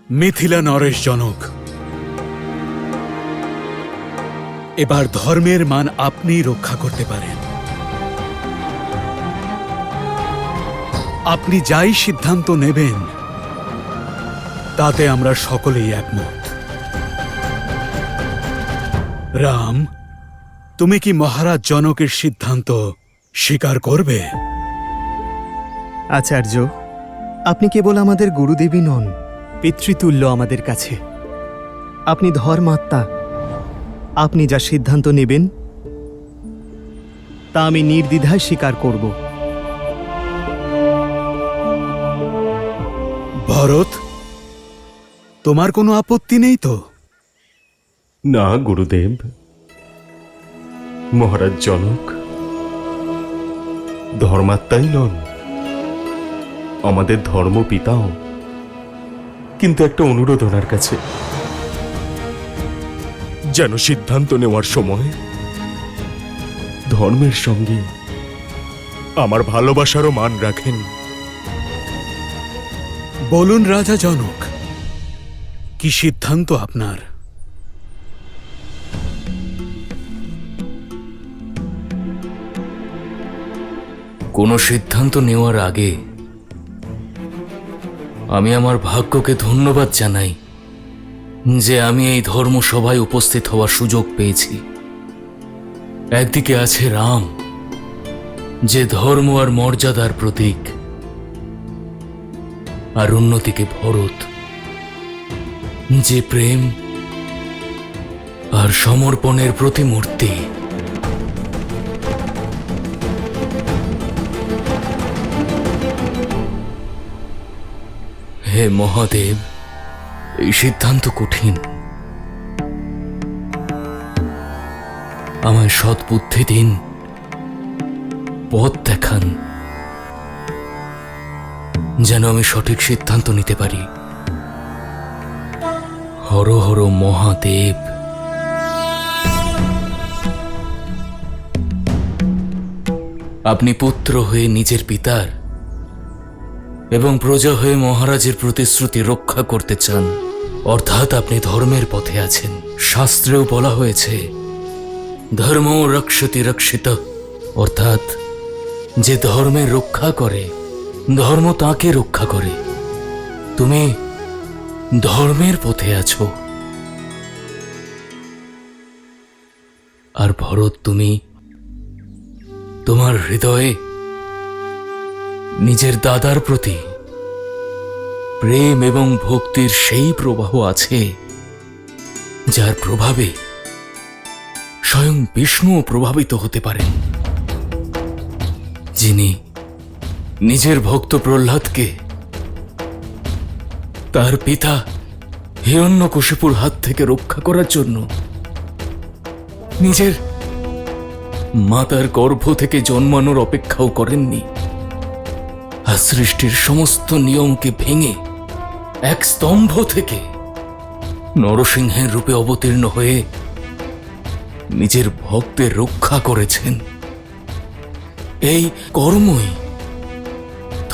মিথিলা নরেশ জনক, এবার ধর্মের মান আপনিই রক্ষা করতে পারেন। আপনি যাই সিদ্ধান্ত নেবেন তাতে আমরা সকলেই একমত। রাম, তুমি কি মহারাজ জনকের সিদ্ধান্ত স্বীকার করবে? আচার্য, আপনি কেবল আমাদের গুরুদেবী নন, পিতৃতুল্য আমাদের কাছে। আপনি ধর্মাত্মা। আপনি যা সিদ্ধান্ত নেবেন তা আমি নির্দ্বিধায় স্বীকার করব। ভরত, তোমার কোনো আপত্তি নেই তো? না গুরুদেব। মহারাজ জনক ধর্মাত্মাই নন, আমাদের ধর্মপিতাও। কিন্তু একটা অনুরোধ ওনার কাছে, যেন সিদ্ধান্ত নেওয়ার সময় ধর্মের সঙ্গে আমার ভালোবাসারও মান রাখেন। বলুন রাজা জনক, কি সিদ্ধান্ত আপনার? কোনো সিদ্ধান্ত নেওয়ার আগে আমি আমার ভাগ্যকে ধন্যবাদ জানাই যে আমি এই ধর্মসভায় উপস্থিত হওয়ার সুযোগ পেয়েছি। একদিকে আছে রাম, যে ধর্ম আর মর্যাদার প্রতীক, আর অন্যদিকে ভরত, যে প্রেম আর সমর্পণের প্রতিমূর্তি। হে মহাদেব, এই সিদ্ধান্ত কঠিন। আমায় সৎবুদ্ধি দিন, পথ দেখান, যেন আমি সঠিক সিদ্ধান্ত নিতে পারি। হর হর মহাদেব। আপনি পুত্র হয়ে নিজের পিতার এবং প্রজা হয়ে মহারাজের প্রতিশ্রুতি রক্ষা করতে চান, অর্থাৎ আপনি ধর্মের পথে আছেন। শাস্ত্রেও বলা হয়েছে ধর্ম রক্ষতি রক্ষিত, অর্থাৎ যে ধর্মের রক্ষা করে ধর্ম তাকে রক্ষা করে। তুমি ধর্মের পথে আছো। আর ভরত, তুমি তোমার হৃদয়ে নিজের দাদার প্রতি প্রেম এবং ভক্তির সেই প্রবাহ আছে যার প্রভাবে স্বয়ং বিষ্ণুও প্রভাবিত হতে পারেন, যিনি নিজের ভক্ত প্রহ্লাদকে তার পিতা হিরণ্যকশিপুর হাত থেকে রক্ষা করার জন্য নিজের মাতার গর্ভ থেকে জন্মানোর অপেক্ষাও করেননি, আর সৃষ্টির সমস্ত নিয়মকে ভেঙে এক স্তম্ভ থেকে নরসিংহের রূপে অবতীর্ণ হয়ে নিজের ভক্তের রক্ষা করেছেন। এই কর্মই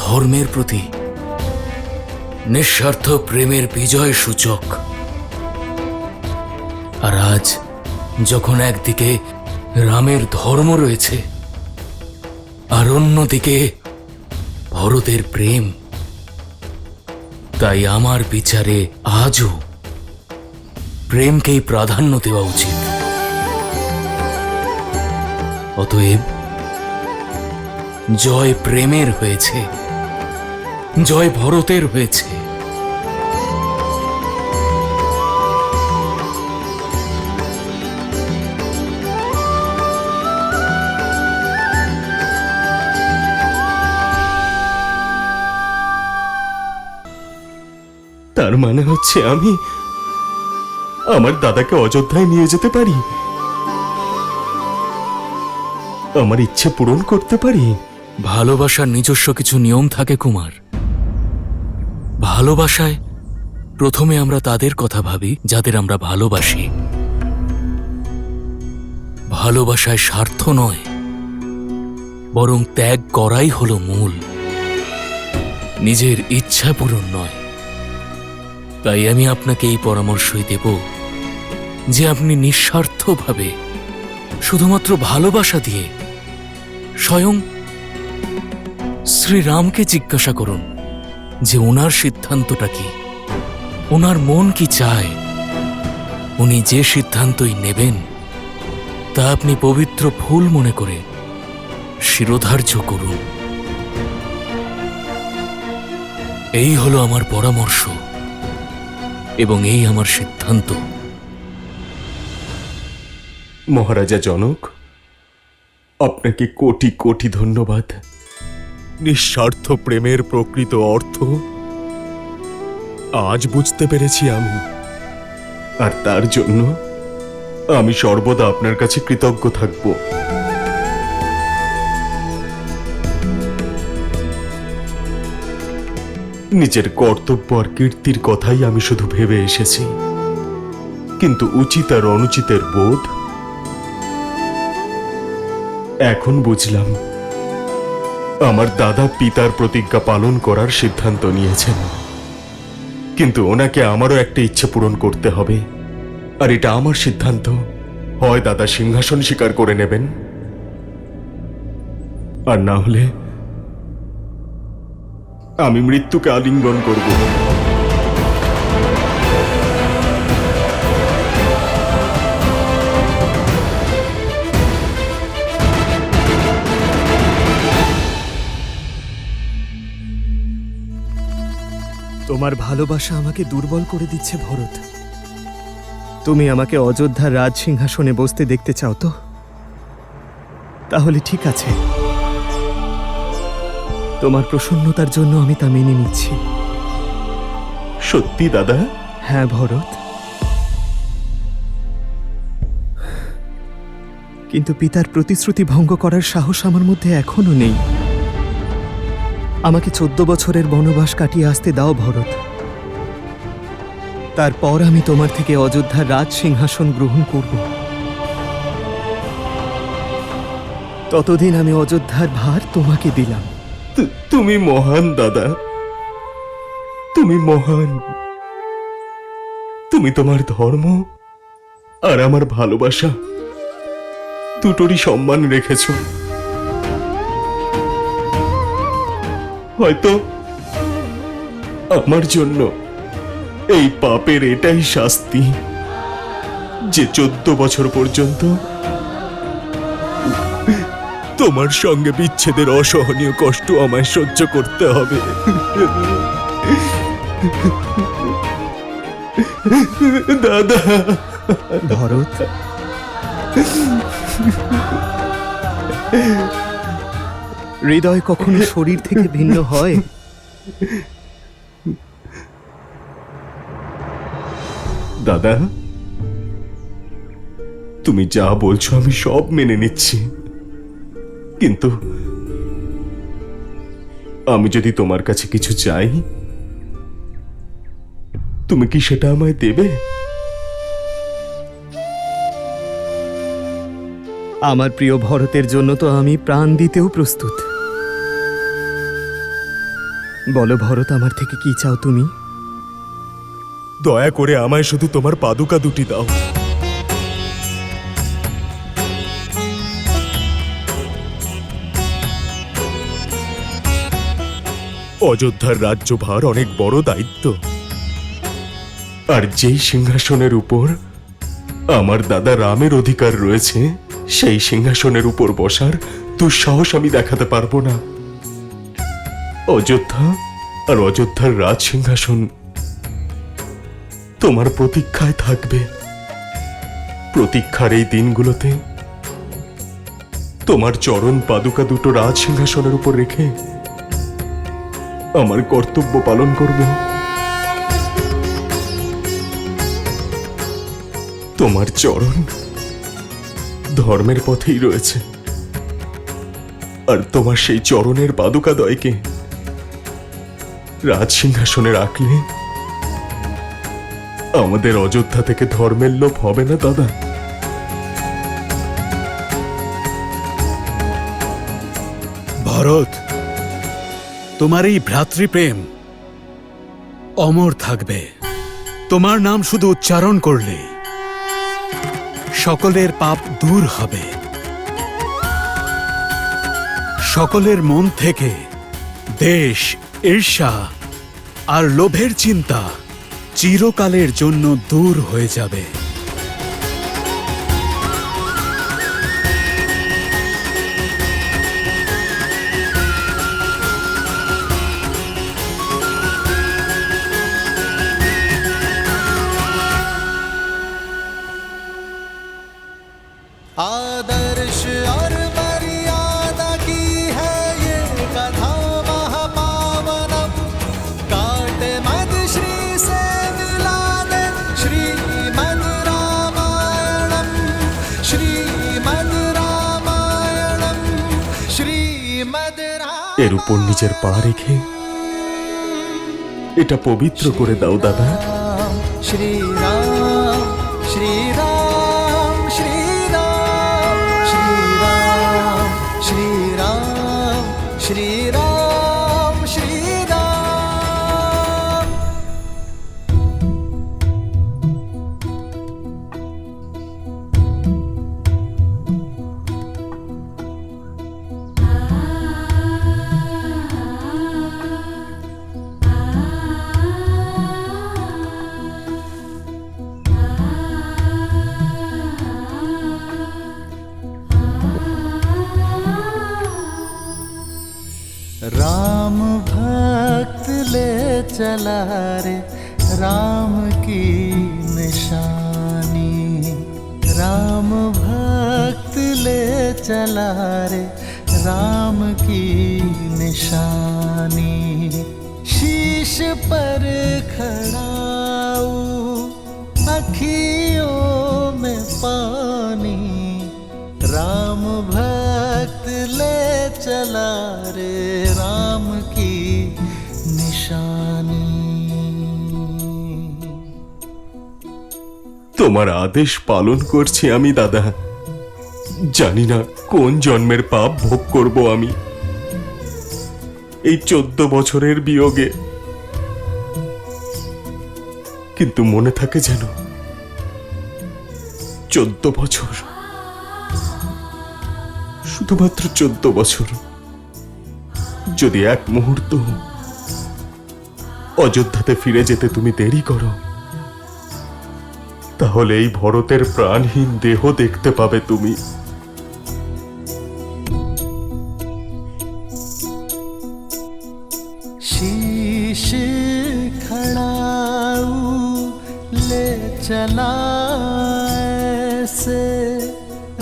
ধর্মের প্রতি নিঃস্বার্থ প্রেমের বিজয় সূচক। আর আজ যখন একদিকে রামের ধর্ম রয়েছে আর অন্যদিকে ভরতের প্রেম, তাই আমার বিচারে আজও প্রেমকেই প্রাধান্য দেওয়া উচিত। অতএব জয় প্রেমের হয়েছে, জয় ভরতের হয়েছে। তার মানে হচ্ছে আমি আমার দাদাকে অযোধ্যায় নিয়ে যেতে পারি, আমার ইচ্ছে পূরণ করতে পারি। ভালোবাসার নিজস্ব কিছু নিয়ম থাকে কুমার। ভালোবাসায় প্রথমে আমরা তাদের কথা ভাবি যাদের আমরা ভালোবাসি। ভালোবাসায় স্বার্থ নয়, বরং ত্যাগ করাই হলো মূল। নিজের ইচ্ছা পূরণ নয়, তাই আমি আপনাকে এই পরামর্শই দেব যে আপনি নিঃস্বার্থভাবে শুধুমাত্র ভালোবাসা দিয়ে স্বয়ং শ্রীরামকে জিজ্ঞাসা করুন যে ওনার সিদ্ধান্তটা কি, ওনার মন কি চায়। উনি যে সিদ্ধান্তই নেবেন তা আপনি পবিত্র ফুল মনে করে শিরোধার্য করুন। এই হলো আমার পরামর্শ এবং এই আমার সিদ্ধান্ত। মহারাজা জনক, আপনাকে কোটি কোটি ধন্যবাদ। নিঃস্বার্থ প্রেমের প্রকৃত অর্থ আজ বুঝতে পেরেছি আমি। আর তার জন্য আমি সর্বদা আপনার কাছে কৃতজ্ঞ থাকব। নিজের কর্তব্য আর কীর্তির কথাই আমি শুধু ভেবে এসেছি, কিন্তু উচিত আর অনুচিতের বোধ এখন বুঝলাম। আমার দাদা পিতার প্রতিজ্ঞা পালন করার সিদ্ধান্ত নিয়েছেন, কিন্তু ওনাকে আমারও একটা ইচ্ছে পূরণ করতে হবে। আর এটা আমার সিদ্ধান্ত। হয় দাদা সিংহাসন স্বীকার করে নেবেন, আর না হলে আমি মৃত্যুকে আলিঙ্গন করব। তোমার ভালোবাসা আমাকে দুর্বল করে দিচ্ছে ভরত। তুমি আমাকে অযোধ্যার রাজ সিংহাসনে বসতে দেখতে চাও তো? তাহলে ঠিক আছে, তোমার প্রসন্নতার জন্য আমি তা মেনে নিচ্ছি। সত্যি দাদা? হ্যাঁ ভরত, কিন্তু পিতার প্রতিশ্রুতি ভঙ্গ করার সাহস আমার মধ্যে এখনো নেই। আমাকে 14 বছরের বনবাস কাটিয়ে আসতে দাও ভরত। তারপর আমি তোমার থেকে অযোধ্যার রাজ সিংহাসন গ্রহণ করব। ততদিন আমি অযোধ্যার ভার তোমাকে দিলাম। তুমি মহান দাদা, তুমি মহান। তুমি তোমার ধর্ম আর আমার ভালোবাসা দুটোরই সম্মান রেখেছ। হয়তো আমার জন্য এই পাপের এটাই শাস্তি যে 14 বছর পর্যন্ত তোমার সঙ্গে বিচ্ছেদের অসহনীয় কষ্ট আমায় সহ্য করতে হবে। দাদা। ভরত, হৃদয় কখনো শরীর থেকে ভিন্ন হয়? দাদা, তুমি যা বলছো আমি সব মেনে নিচ্ছি, কিন্তু আমি যদি তোমার কাছে কিছু চাই, তুমি কি সেটা আমায় দেবে? আমার প্রিয় ভরতের জন্য তো আমি প্রাণ দিতেও প্রস্তুত। বলো ভরত, আমার থেকে কি চাও তুমি? দয়া করে আমায় শুধু তোমার পাদুকা দুটি দাও। অযোধ্যার রাজ্যভার অনেক বড় দায়িত্ব। আর যেই সিংহাসনের উপর আমার দাদা রামের অধিকার রয়েছে, সেই সিংহাসনের উপর বসার দুঃসাহস আমি দেখাতে পারবো না। অযোধ্যা আর অযোধ্যার রাজ সিংহাসন তোমার প্রতীক্ষায় থাকবে। প্রতীক্ষার এই দিনগুলোতে তোমার চরণ পাদুকা দুটো রাজ সিংহাসনের উপর রেখে আমার কর্তব্য পালন করব। তোমার চরণ ধর্মের পথেই রয়েছে, আর তোমার সেই চরণের পাদুকাদয়কে রাজ সিংহাসনে রাখলে আমাদের অযোধ্যা থেকে ধর্মের লোপ হবে না দাদা। ভরত, তোমার এই ভ্রাতৃপ্রেম অমর থাকবে। তোমার নাম শুধু উচ্চারণ করলে সকলের পাপ দূর হবে, সকলের মন থেকে দেশ, ঈর্ষা আর লোভের চিন্তা চিরকালের জন্য দূর হয়ে যাবে। आदर्श और मर्यादा की है ये कथा महापावनम, काटे मद श्री से मिला दे श्रीमद् रामायणम, श्रीमद् रामायणम, श्रीमद् এর উপর নিজের পা রেখে এটা পবিত্র করে দাও দাদা। राम, श्री राम, श्री राम, श्री राम, श्री राम, श्री राम, श्री राम, श्री राम। राम भक्त ले चला रे राम की निशानी, राम भक्त ले चला रे राम की निशानी, शीश पर खड़ाऊ अखियों में पानी, राम भक्त ले चला रे राम की निशानी। তোমার আদেশ পালন করছি আমি দাদা। জানি না কোন জন্মের পাপ ভোগ করব আমি এই 14 বছরের বিয়োগে, কিন্তু মনে থাকে যেন 14 বছর, শুধুমাত্র 14 বছর। যদি এক মুহূর্ত অযোধ্যাতে ফিরে যেতে তুমি দেরি করো, তাহলে এই ভরতের প্রাণহীন দেহ দেখতে পাবে তুমি। शीश खड़ाऊ ले चला ऐसे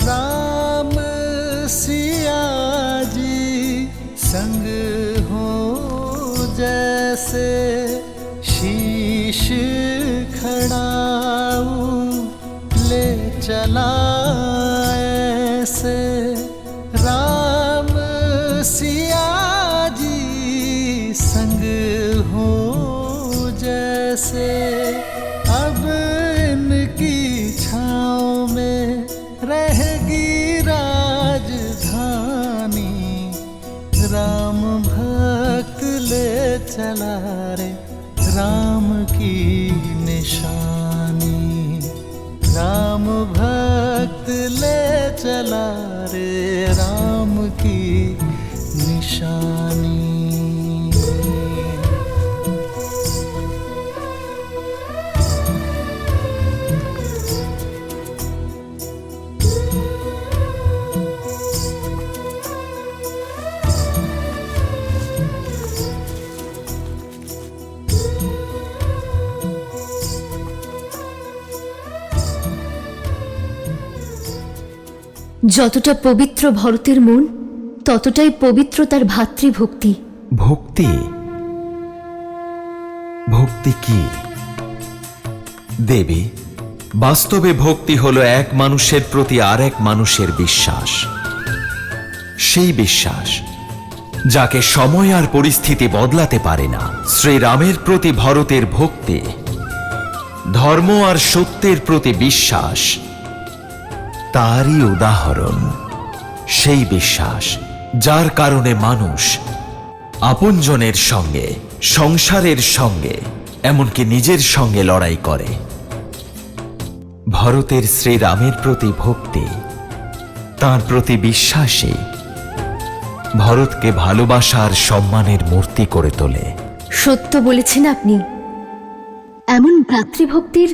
राम सिया जी संग हो जैसे, शीश खड़ाऊ ले चला ऐसे राम सिया जी संग हो जैसे, अब इनकी छाँव में रहेगी राजधानी, राम भक्त ले चला रे राम की निशानी, राम भक्त ले चला रे राम की निशानी। যতটা পবিত্র ভরতের মন, ততটাই পবিত্র তার ভাতৃভক্তি। ভক্তি? ভক্তি কি দেবী? বাস্তবে ভক্তি হলো এক মানুষের প্রতি আর এক মানুষের বিশ্বাস। সেই বিশ্বাস যাকে সময় আর পরিস্থিতি বদলাতে পারে না। শ্রীরামের প্রতি ভরতের ভক্তি, ধর্ম আর সত্যের প্রতি বিশ্বাস তারই উদাহরণ। সেই বিশ্বাস যার কারণে মানুষ আপনজনের সঙ্গে, সংসারের সঙ্গে এমনকি নিজের সঙ্গে লড়াই করে। ভরতের শ্রীরামের প্রতি ভক্তি, তাঁর প্রতি বিশ্বাসী ভরতকে ভালোবাসা আর সম্মানের মূর্তি করে তোলে। সত্য বলেছেন আপনি। এমন ভ্রাতৃভক্তির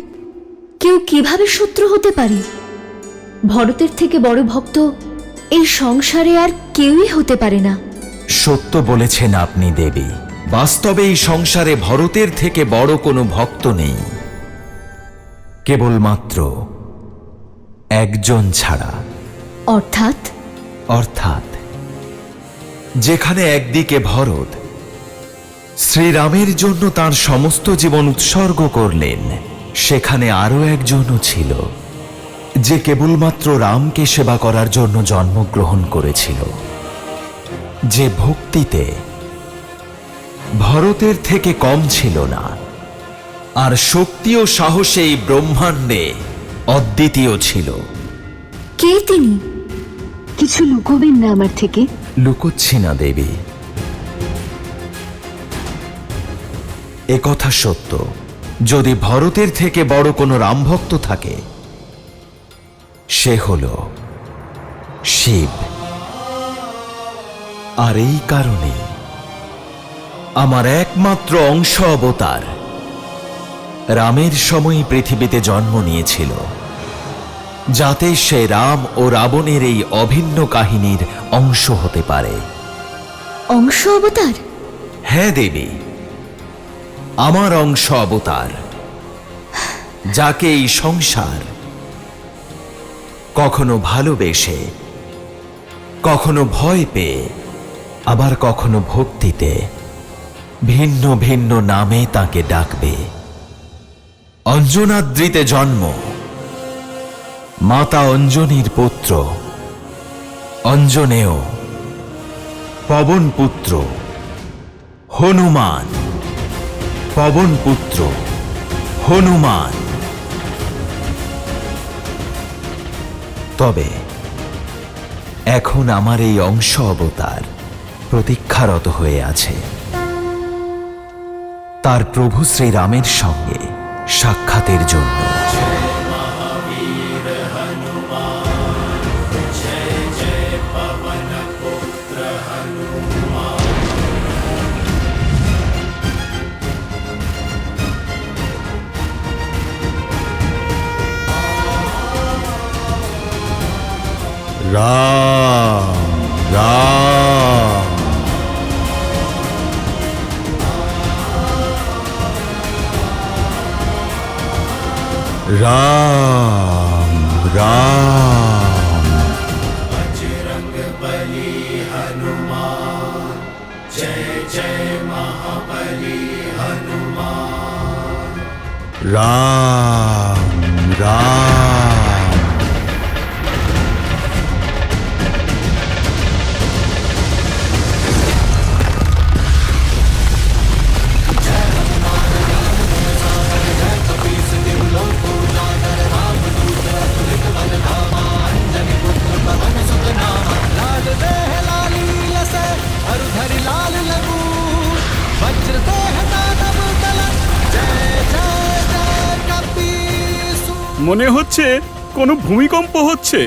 কেউ কিভাবে শত্রু হতে পারে? ভরতের থেকে বড় ভক্ত এই সংসারে আর কেউই হতে পারে না। সত্য বলেছেন আপনি দেবী। বাস্তবে এই সংসারে ভরতের থেকে বড় কোনো ভক্ত নেই, কেবলমাত্র একজন ছাড়া। অর্থাৎ যেখানে একদিকে ভরত শ্রীরামের জন্য তার সমস্ত জীবন উৎসর্গ করলেন, সেখানে আরো একজনও ছিল যে কেবলমাত্র রামকে সেবা করার জন্য জন্মগ্রহণ করেছিল, যে ভক্তিতে ভরতের থেকে কম ছিল না, আর শক্তি ও সাহসে এই ব্রহ্মাণ্ডে অদ্বিতীয় ছিল। কে তিনি? কিছু লুকোবেন না আমার থেকে। লুকোচ্ছি না দেবী, একথা সত্য। যদি ভরতের থেকে বড় কোনো রামভক্ত থাকে, সে হল শিব। আর এই কারণে আমার একমাত্র অংশ অবতার রামের সময় পৃথিবীতে জন্ম নিয়েছিল, যাতে সে রাম ও রাবণের এই অভিন্ন কাহিনীর অংশ হতে পারে। অংশ অবতার? হ্যাঁ দেবী, আমার অংশ অবতার, যাকে এই সংসার কখনো ভালোবেসে, কখনো ভয় পেয়ে, আবার কখনো ভক্তিতে ভিন্ন ভিন্ন নামে তাকে ডাকবে। অঞ্জনাদ্রিতে জন্ম, মাতা অঞ্জনীর পুত্র অঞ্জনেয়, পবন পুত্র হনুমান, পবন পুত্র হনুমান। তবে এখন আমার এই অংশ অবতার প্রতীক্ষারত হয়ে আছে তার প্রভু শ্রীরামের সঙ্গে সাক্ষাতের জন্য। রাম রাম রাম রাম बजरंग बली हनुमान, जय जय महाबली हनुमान। রাম রাম মনে হচ্ছে কোনো ভূমিকম্প হচ্ছে।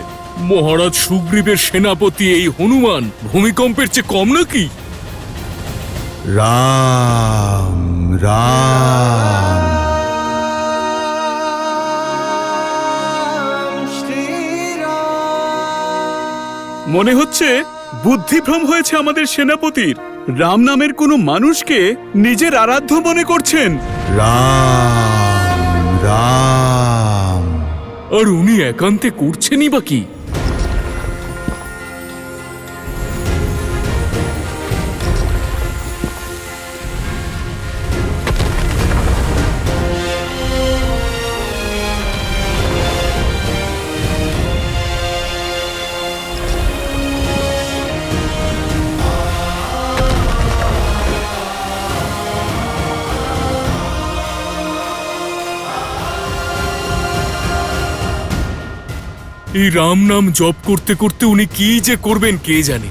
মহারাজ সুগ্রীবের সেনাপতি এই হনুমান ভূমিকম্পের চেয়ে কম নাকি? রাম রাম মনে হচ্ছে বুদ্ধিভ্রম হয়েছে আমাদের সেনাপতির। রাম নামের কোনো মানুষকে নিজের আরাধ্য মনে করছেন। রাম রাম আর উনি একান্তে করছেনই বা কি? এই রাম নাম জপ করতে করতে উনি কি যে করবেন কে জানে।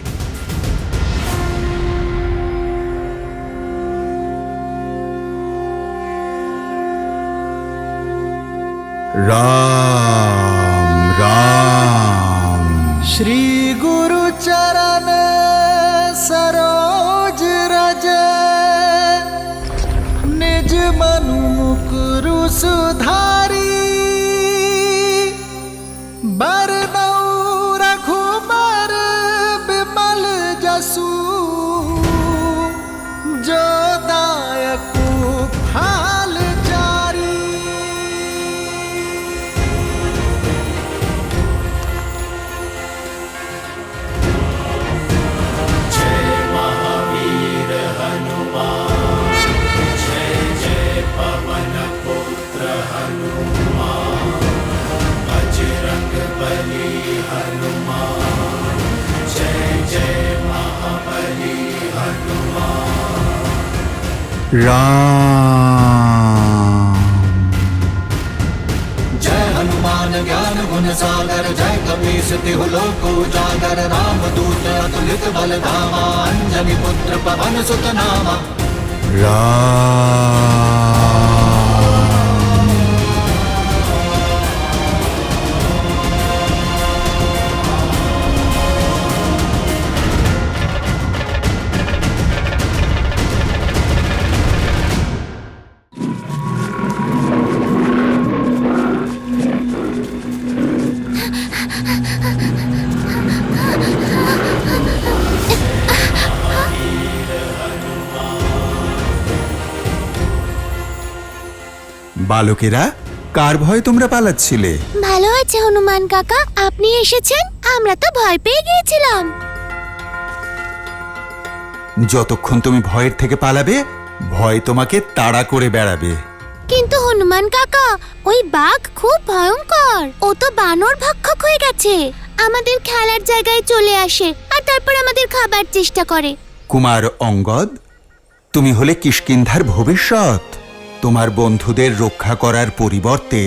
राम राम। श्री गुरु चरण सरोज रज, निज मनु मुकुरु सुधारी। बरनौ रघुबर बिमल जसु, जो दायकु फल चारी। राम। जय हनुमान ज्ञान गुण सागर, जय कपीस तिहु लोक उजागर। राम दूत अतुलित बल धामा, अंजनी पुत्र पवन सुत नामा। राम। বালকেরা, কার ভয়ে তোমরা পালাচ্ছিলে? ভালো আছে হনুমান কাকা, আপনি এসেছেন। আমরা তো ভয় পেয়ে গিয়েছিলাম। যতক্ষণ তুমি ভয়ের থেকে পালাবে, ভয় তোমাকে তাড়া করে বেড়াবে। কিন্তু হনুমান কাকা, ওই বাঘ খুব ভয়ঙ্কর। ও তো বানর ভক্ষক হয়ে গেছে। আমাদের খেলার জায়গায় চলে আসে আর তারপর আমাদের খাবার চেষ্টা করে। কুমার অঙ্গদ, তুমি হলে কিষ্কিন্ধার ভবিষ্যৎ। তোমার বন্ধুদের রক্ষা করার পরিবর্তে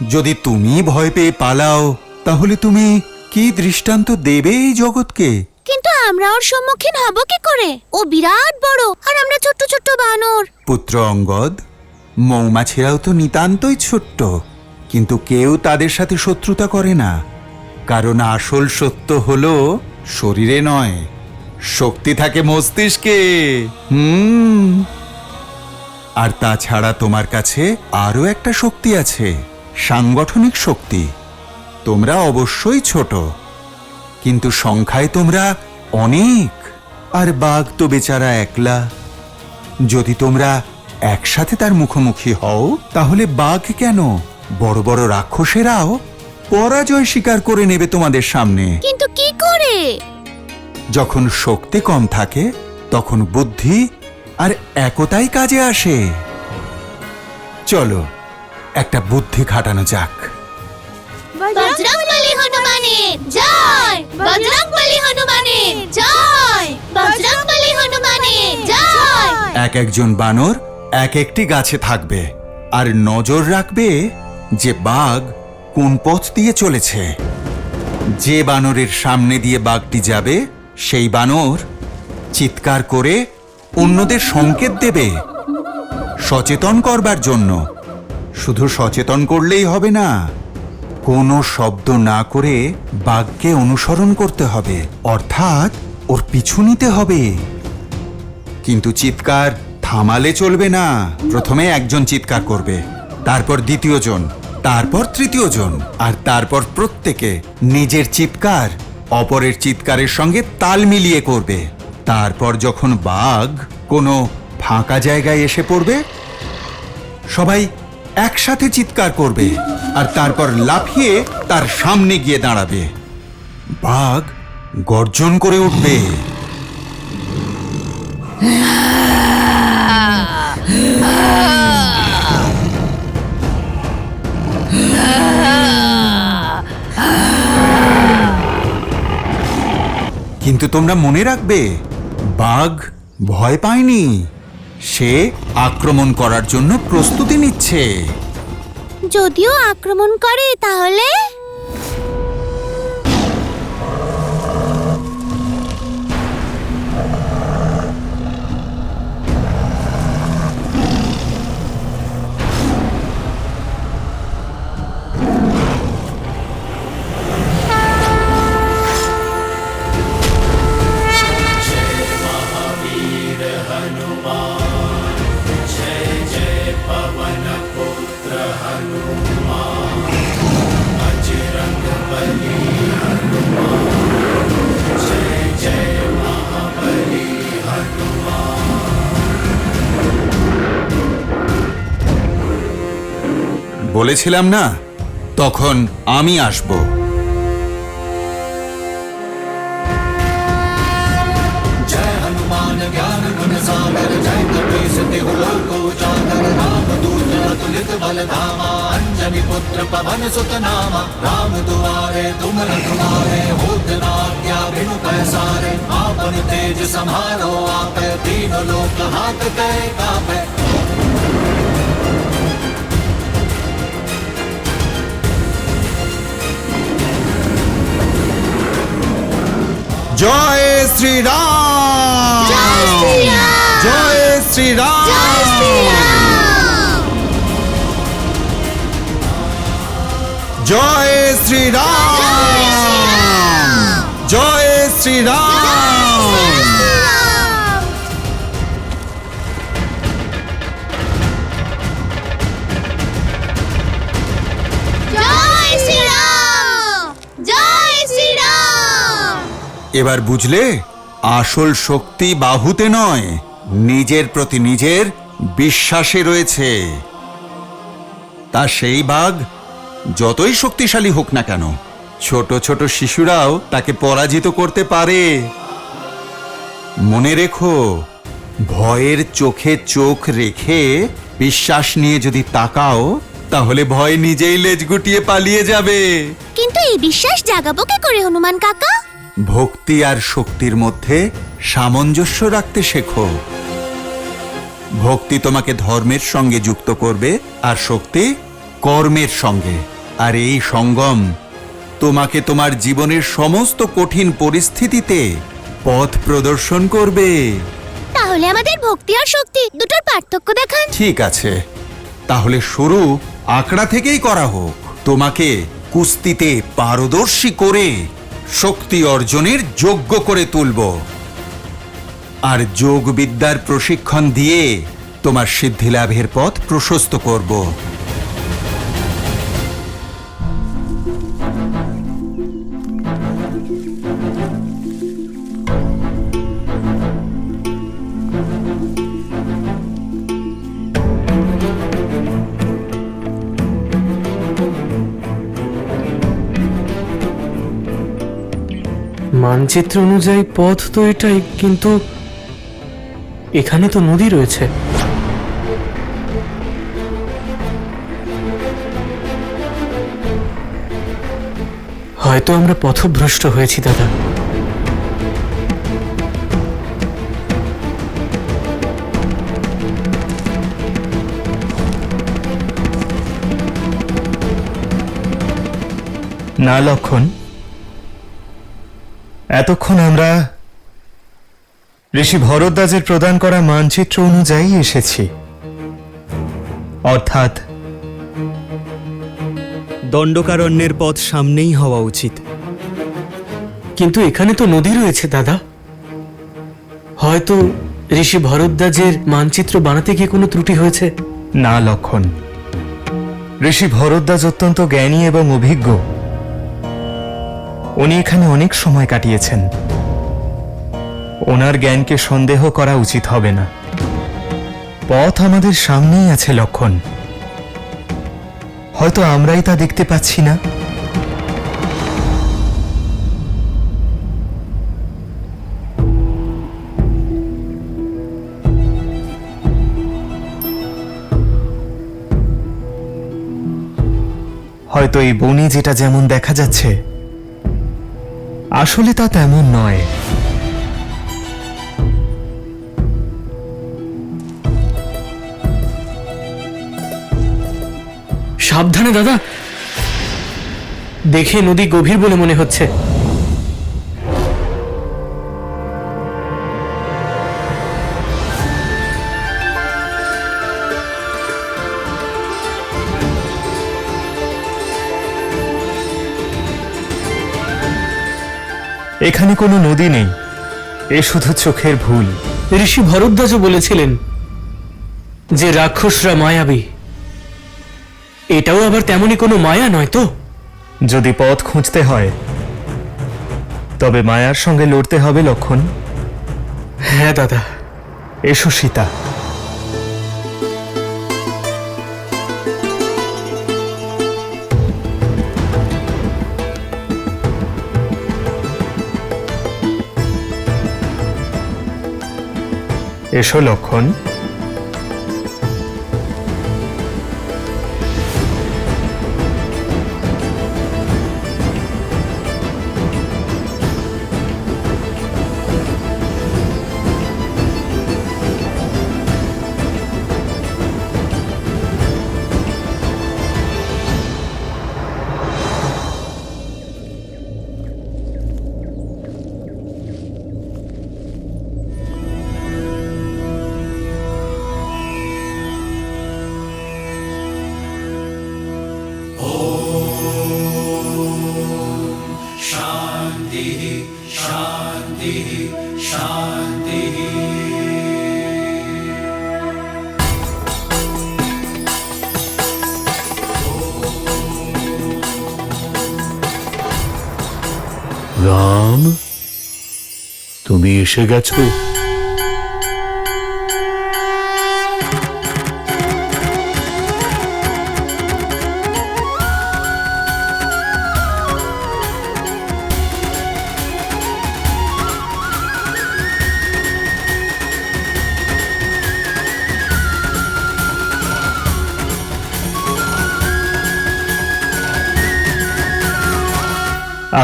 যদি তুমি ভয় পেয়ে পালাও, তাহলে তুমি কি দৃষ্টান্ত দেবে এই জগৎকে? কিন্তু আমরা ওর সম্মুখীন হব কি করে? ও বিরাট বড় আর আমরা ছোট্ট ছোট্ট বানর। পুত্র অঙ্গদ, মৌমাছিরাও তো নিতান্তই ছোট্ট, কিন্তু কেউ তাদের সাথে শত্রুতা করে না। কারণ আসল সত্য হলো শরীরে নয়, শক্তি থাকে মস্তিষ্কে। আর তাছাড়া তোমার কাছে আরো একটা শক্তি আছে, সাংগঠনিক শক্তি। তোমরা অবশ্যই ছোট, কিন্তু সংখ্যায় তোমরা অনেক। আর বাঘ তো বেচারা একলা। যদি তোমরা একসাথে তার মুখোমুখি হও, তাহলে বাঘ কেন, বড় বড় রাক্ষসেরাও পরাজয় স্বীকার করে নেবে তোমাদের সামনে। কিন্তু কি করে? যখন শক্তি কম থাকে, তখন বুদ্ধি আর একতাই কাজে আসে। চলো একটা বুদ্ধি খাটানো যাক। বজরংবলী হনুমানের জয়, বজরংবলী হনুমানের জয়, বজরংবলী হনুমানের জয়। এক একজন বানর এক একটি গাছে থাকবে আর নজর রাখবে যে বাঘ কোন পথ দিয়ে চলেছে। যে বানরের সামনে দিয়ে বাঘটি যাবে, সেই বানর চিৎকার করে অন্যদের সংকেত দেবে সচেতন করবার জন্য। শুধু সচেতন করলেই হবে না, কোনো শব্দ না করে বাঘকে অনুসরণ করতে হবে, অর্থাৎ ওর পিছু নিতে হবে। কিন্তু চিৎকার থামালে চলবে না। প্রথমে একজন চিৎকার করবে, তারপর দ্বিতীয় জন, তারপর তৃতীয় জন, আর তারপর প্রত্যেকে নিজের চিৎকার অপরের চিৎকারের সঙ্গে তাল মিলিয়ে করবে। তারপর যখন বাঘ কোনো ফাঁকা জায়গায় এসে পড়বে, সবাই একসাথে চিৎকার করবে আর তারপর লাফিয়ে তার সামনে গিয়ে দাঁড়াবে। বাঘ গর্জন করে উঠবে। কিন্তু তোমরা মনে রাখবে, বাঘ ভয় পায়নি, সে আক্রমণ করার জন্য প্রস্তুতি নিচ্ছে। যদিও আক্রমণ করে তাহলে? বলেছিলাম না তখন আমি আসব। जय हनुमान ज्ञान गुण सागर जय कपीस तिहु लोक उजागर रामदूत अतुलित बल धामा अंजनी पुत्र पवन सुत नामा राम दुआरे तुम रखवारे होत न आज्ञा बिनु पैसारे आपन तेज समारो आपे तीनों लोक हाथ कै कापे। জয় শ্রীরাম, জয় শ্রীরাম, জয় শ্রীরাম, জয় শ্রীরাম। এবার বুঝলে আসল শক্তি বাহুতে নয়, নিজের প্রতি নিজের বিশ্বাসে রয়েছে। তা সেই বাঘ যতই শক্তিশালী হোক না কেন, ছোট ছোট শিশুরাও তাকে পরাজিত করতে পারে। মনে রেখো, ভয়ের চোখে চোখ রেখে বিশ্বাস নিয়ে যদি তাকাও, তাহলে ভয় নিজেই লেজ গুটিয়ে পালিয়ে যাবে। কিন্তু এই বিশ্বাস জাগাবো কি করে হনুমান কাকা? ভক্তি আর শক্তির মধ্যে সামঞ্জস্য রাখতে শেখো। ভক্তি তোমাকে ধর্মের সঙ্গে যুক্ত করবে আর শক্তি কর্মের সঙ্গে। আর এই সঙ্গম তোমাকে তোমার জীবনের সমস্ত কঠিন পরিস্থিতিতে পথ প্রদর্শন করবে। তাহলে আমাদের ভক্তি আর শক্তি দুটোর পার্থক্য দেখান। ঠিক আছে, তাহলে শুরু আঁকড়া থেকেই করা হোক। তোমাকে কুস্তিতে পারদর্শী করে শক্তি অর্জনের যোগ্য করে তুলব, আর যোগ বিদ্যার প্রশিক্ষণ দিয়ে তোমার সিদ্ধি লাভের পথ প্রশস্ত করব। মানচিত্র অনুযায়ী পথ তো এটাই, কিন্তু এখানে তো নদী রয়েছে। হয়তো আমরা পথভ্রষ্ট হয়েছি দাদা। না লক্ষণ, এতক্ষণ আমরা ঋষি ভরদ্বাজের প্রদান করা মানচিত্র অনুযায়ী এসেছি, অর্থাৎ দণ্ডকারণ্যের পথ সামনেই হওয়া উচিত। কিন্তু এখানে তো নদী রয়েছে দাদা। হয়তো ঋষি ভরদ্বাজের মানচিত্র বানাতে গিয়ে কোনো ত্রুটি হয়েছে। না লক্ষণ, ঋষি ভরদ্বাজ অত্যন্ত জ্ঞানী এবং অভিজ্ঞ। উনি এখানে অনেক সময় কাটিয়েছেন। ওনার জ্ঞানকে সন্দেহ করা উচিত হবে না। পথ আমাদের সামনেই আছে লক্ষণ, হয়তো আমরাই তা দেখতে পাচ্ছি না। হয়তো এই বনে যেটা যেমন দেখা যাচ্ছে, আসলে তা তেমন নয়। সাবধানে দাদা, দেখে নদী গভীর বলে মনে হচ্ছে। এখানে কোনো নদী নেই, এ শুধু চোখের ভুল। ঋষি ভরদ্বাজও বলেছিলেন যে রাক্ষসরা মায়াবী, এটাও আবার তেমনই কোনো মায়া নয় তো? যদি পথ খুঁজতে হয় তবে মায়ার সঙ্গে লড়তে হবে লক্ষণ। হ্যাঁ দাদা। এসো সীতা। এসো লক্ষণ। রাম, তুমি এসে গেছো।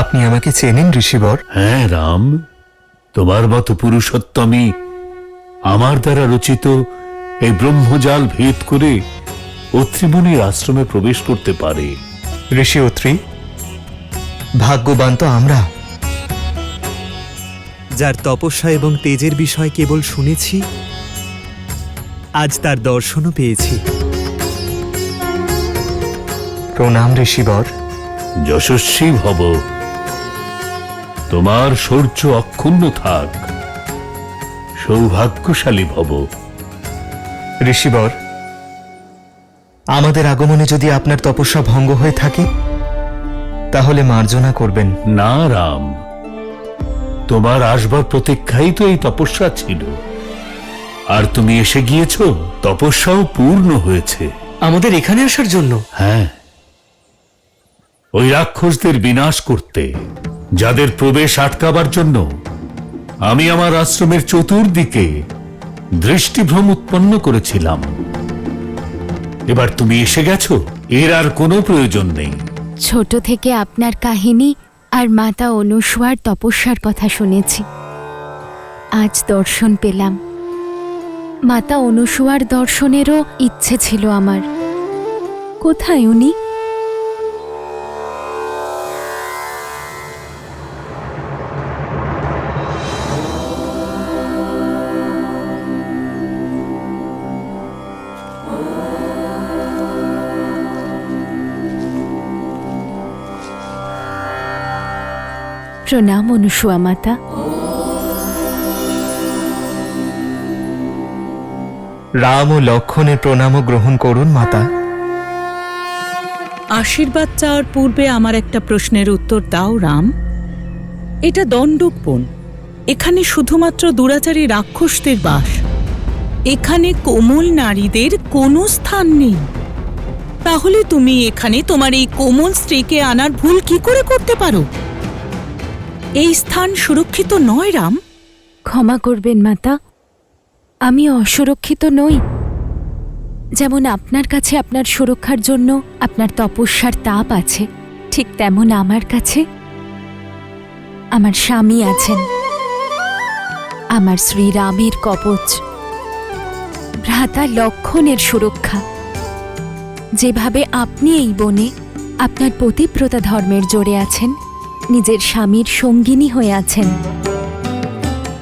আপনি আমাকে চেনেন ঋষিবর? হ্যাঁ রাম, তোমার মতো পুরুষোত্তমী আমার দ্বারা রচিত এই ব্রহ্মজাল ভেদ করে অত্রিমুনির আশ্রমে প্রবেশ করতে পারে। ঋষি অত্রি, ভাগ্যবান তো আমরা, যার তপস্যা এবং তেজের বিষয় কেবল শুনেছি, আজ তার দর্শনও পেয়েছি। প্রণাম ঋষিবর। যশস্বী ভব, তোমার শৌর্য অক্ষুণ্ণ থাক, সৌভাগ্যশালী ভব। ঋষিবর, আমাদের আগমনে যদি আপনার তপস্যা ভঙ্গ হয়ে থাকে তাহলে মার্জনা করবেন। না রাম, তোমার আসবার প্রতীক্ষাই তো এই তপস্যা ছিল, আর তুমি এসে গিয়েছ, তপস্যাও পূর্ণ হয়েছে। আমাদের এখানে আসার জন্য? হ্যাঁ, ওই রাক্ষসদের বিনাশ করতে, যাদের প্রবেশ আটকাবার জন্য আমি আমার আশ্রমের চতুর্দিকে দৃষ্টিভ্রম উৎপন্ন করেছিলাম। এবার তুমি এসে গেছো, এর আর কোনো প্রয়োজন নেই। ছোট থেকে আপনার কাহিনী আর মাতা অনুসুয়ার তপস্যার কথা শুনেছি, আজ দর্শন পেলাম। মাতা অনুসুয়ার দর্শনেরও ইচ্ছে ছিল আমার। কোথায় উনি? প্রণাম অনুসুয়া মাতা। রাম ও লক্ষণের প্রণামও গ্রহণ করুন মাতা। আশীর্বাদ চাওয়ার পূর্বে আমার একটা প্রশ্নের উত্তর দাও রাম। এটা দণ্ডক বন, এখানে শুধুমাত্র দুরাচারী রাক্ষসদের বাস, এখানে কোমল নারীদের কোনো স্থান নেই। তাহলে তুমি এখানে তোমার এই কোমল স্ত্রীকে আনার ভুল কি করে করতে পারো? এই স্থান সুরক্ষিত নয় রাম। ক্ষমা করবেন মাতা, আমি অসুরক্ষিত নই। যেমন আপনার কাছে আপনার সুরক্ষার জন্য আপনার তপস্যার তাপ আছে, ঠিক তেমন আমার কাছে আমার স্বামী আছেন, আমার শ্রীরামের কবচ, ভ্রাতা লক্ষণের সুরক্ষা। যেভাবে আপনি এই বনে আপনার পতিব্রতা ধর্মের জোরে আছেন, নিজের স্বামীর সঙ্গিনী হয়ে আছেন,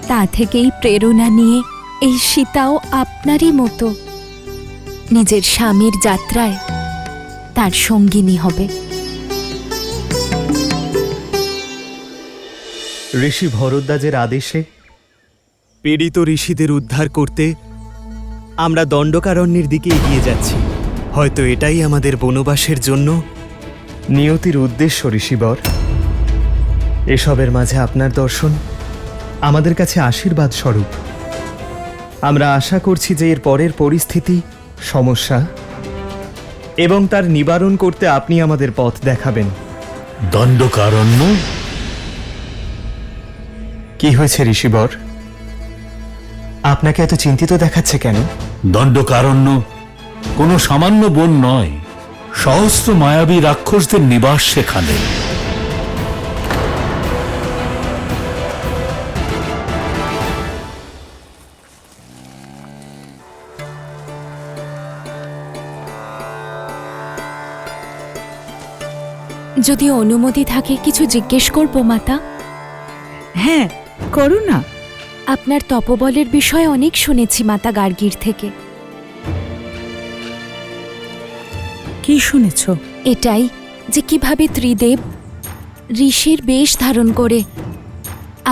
তা থেকেই প্রেরণা নিয়ে এই সীতাও আপনারই মতো নিজের স্বামীর যাত্রায় তার সঙ্গিনী হবে। ঋষি ভরদ্বাজের আদেশে পীড়িত ঋষিদের উদ্ধার করতে আমরা দণ্ডকারণ্যের দিকে এগিয়ে যাচ্ছি। হয়তো এটাই আমাদের বনবাসের জন্য নিয়তির উদ্দেশ্য, ঋষিবর। এসবের মাঝে আপনার দর্শন আমাদের কাছে আশীর্বাদ স্বরূপ। আমরা আশা করছি যে এর পরের পরিস্থিতি, সমস্যা এবং তার নিবারণ করতে আপনি আমাদের পথ দেখাবেন। দণ্ডকারণ্য? কি হয়েছে ঋষিবর? আপনাকে এত চিন্তিত দেখাচ্ছে কেন? দণ্ডকারণ্য কোনো সামান্য বন নয়, সহস্র মায়াবী রাক্ষসদের নিবাস সেখানে। যদি অনুমতি থাকে কিছু জিজ্ঞেস করব মাতা? হ্যাঁ, করো না। আপনার তপবলের বিষয়ে অনেক শুনেছি মাতা গার্গীর থেকে। কি শুনেছ? এটাই যে কিভাবে ত্রিদেব ঋষির বেশ ধারণ করে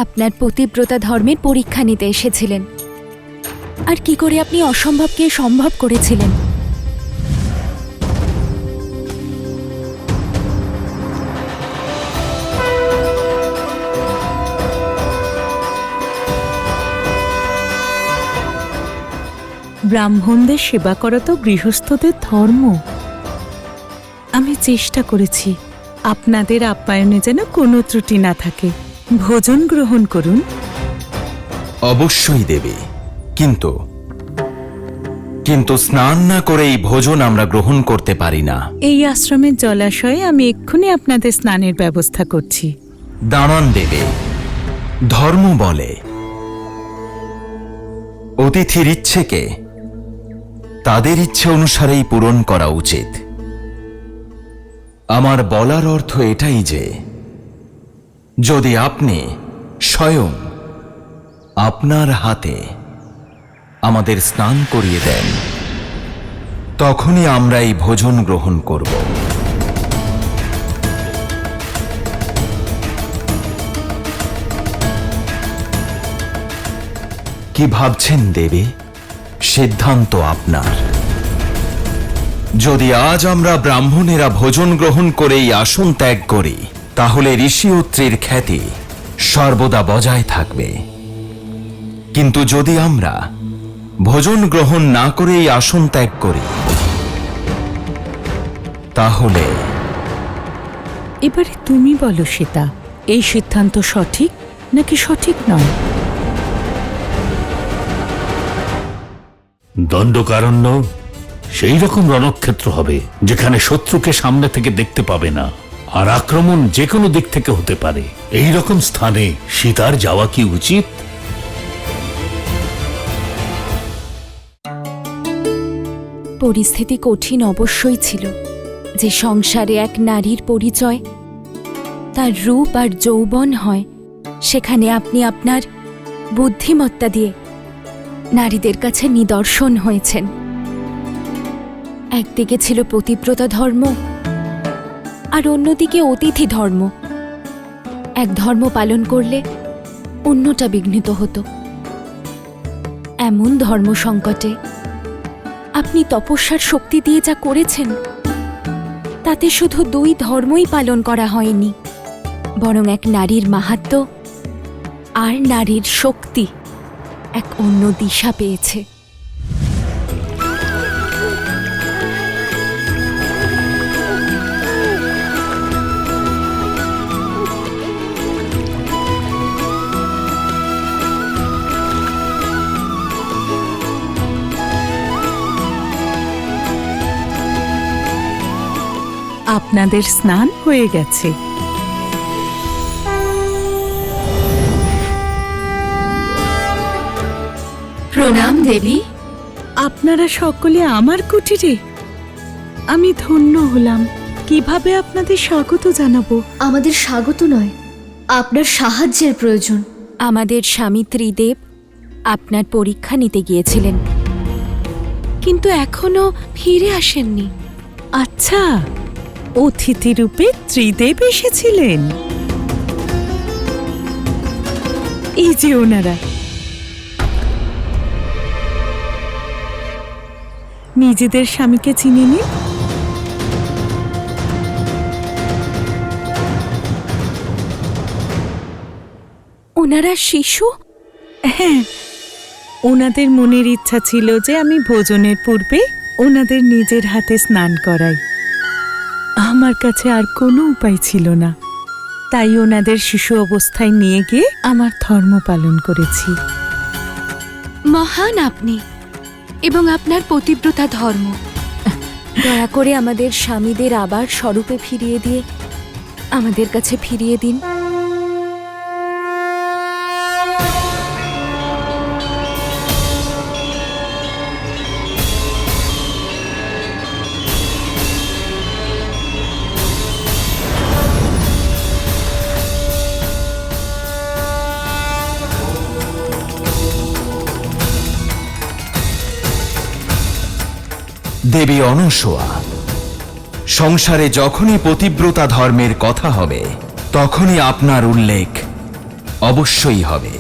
আপনার পতিব্রতা ধর্মের পরীক্ষা নিতে এসেছিলেন, আর কি করে আপনি অসম্ভবকে সম্ভব করেছিলেন। ব্রাহ্মণদের সেবা করা তো গৃহস্থদের ধর্ম। আমি চেষ্টা করেছি আপনাদের আপ্যায়নে যেন কোনো ত্রুটি না থাকে। ভোজন গ্রহণ করুন। অবশ্যই দেবে, কিন্তু স্নান না করে এই ভোজন আমরা গ্রহণ করতে পারি না। এই আশ্রমের জলাশয়ে আমি এক্ষুনি আপনাদের স্নানের ব্যবস্থা করছি। দাঁড়ান দেবে, ধর্ম বলে অতিথির ইচ্ছেকে তাদের ইচ্ছে অনুসারেই পূরণ করা উচিত। আমার বলার অর্থ এটাই যে যদি আপনি স্বয়ং আপনার হাতে আমাদের স্নান করিয়ে দেন, তখনই আমরা এই ভোজন গ্রহণ করব। কি ভাবছেন দেবী? সিদ্ধান্ত আপনার। যদি আজ আমরা ব্রাহ্মণেরা ভোজন গ্রহণ করে এই আসন ত্যাগ করি, তাহলে ঋষিয়ত্রীর খ্যাতি সর্বদা বজায় থাকবে। কিন্তু যদি আমরা ভোজন গ্রহণ না করে এই আসন ত্যাগ করি, তাহলে এবারে তুমি বলো সীতা, এই সিদ্ধান্ত সঠিক নাকি সঠিক নয়? দণ্ডকারণ্য সেই রকম রণক্ষেত্র হবে যেখানে শত্রুকে সামনে থেকে দেখতে পাবে না, আর আক্রমণ যে কোনো দিক থেকে হতে পারে। এই রকম স্থানে সীতার যাওয়া কি উচিত? পরিস্থিতি কঠিন অবশ্যই ছিল যে সংসারে এক নারীর পরিচয় তার রূপ আর যৌবন হয়, সেখানে আপনি আপনার বুদ্ধিমত্তা দিয়ে নারীদের কাছে নিদর্শন হয়েছেন। একদিকে ছিল পতিব্রতা ধর্ম আর অন্যদিকে অতিথি ধর্ম। এক ধর্ম পালন করলে অন্যটা বিঘ্নিত হতো। এমন ধর্ম সংকটে আপনি তপস্যার শক্তি দিয়ে যা করেছেন, তাতে শুধু দুই ধর্মই পালন করা হয়নি, বরং এক নারীর মাহাত্ম্য আর নারীর শক্তি এক অন্য দিশা পেয়েছে। আপনাদের স্নান হয়ে গেছে। প্রণাম দেবী। আপনারা সকলে আমার কুটিরে? আমি ধন্য হলাম। কিভাবে আপনাদের স্বাগত জানাবো? আমাদের স্বাগত নয়, আপনার সাহায্যের প্রয়োজন। আমাদের স্বামী ত্রিদেব আপনার পরীক্ষা নিতে গিয়েছিলেন, কিন্তু এখনো ফিরে আসেননি। আচ্ছা, অতিথি রূপে ত্রিদেব এসেছিলেন। এই যে ওনারা। নিজেদের স্বামীকে চিনে নিন। ওনারা শিশু? হ্যাঁ, ওনাদের মনের ইচ্ছা ছিল যে আমি ভোজনের পূর্বে ওনাদের নিজের হাতে স্নান করাই। আমার কাছে আর কোনো উপায় ছিল না, তাই ওনাদের শিশু অবস্থায় নিয়ে গিয়ে আমার ধর্ম পালন করেছি। মহান আপনি এবং আপনার পতিব্রতা ধর্ম। দয়া করে আমাদের স্বামীদের আবার স্বরূপে ফিরিয়ে দিয়ে আমাদের কাছে ফিরিয়ে দিন। দেবী অনসূয়া, সংসারে যখনই পতিব্রতা ধর্মের কথা হবে তখনই আপনার উল্লেখ অবশ্যই হবে।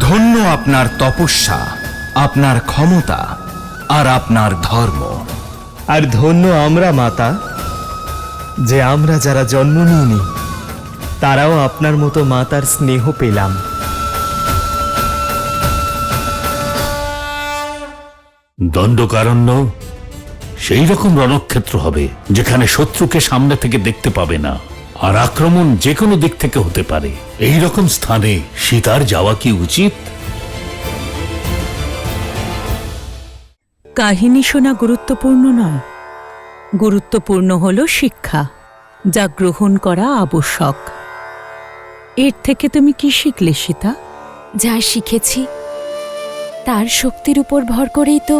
ধন্য আপনার তপস্যা, আপনার ক্ষমতা আর আপনার ধর্ম। আর ধন্য আমরা মাতা, যে আমরা যারা জন্ম নিইনি তারাও আপনার মতো মাতার স্নেহ পেলাম। দণ্ডকারণ্য সেই রকম রণক্ষেত্র হবে যেখানে শত্রুকে সামনে থেকে দেখতে পাবে না, আর আক্রমণ যে কোনো দিক থেকে হতে পারে। এই রকম স্থানে সীতার যাওয়া কি উচিত? কাহিনী শোনা গুরুত্বপূর্ণ নয়, গুরুত্বপূর্ণ হল শিক্ষা, যা গ্রহণ করা আবশ্যক। এর থেকে তুমি কি শিখলে সীতা? যা শিখেছি তার শক্তির উপর ভর করেই তো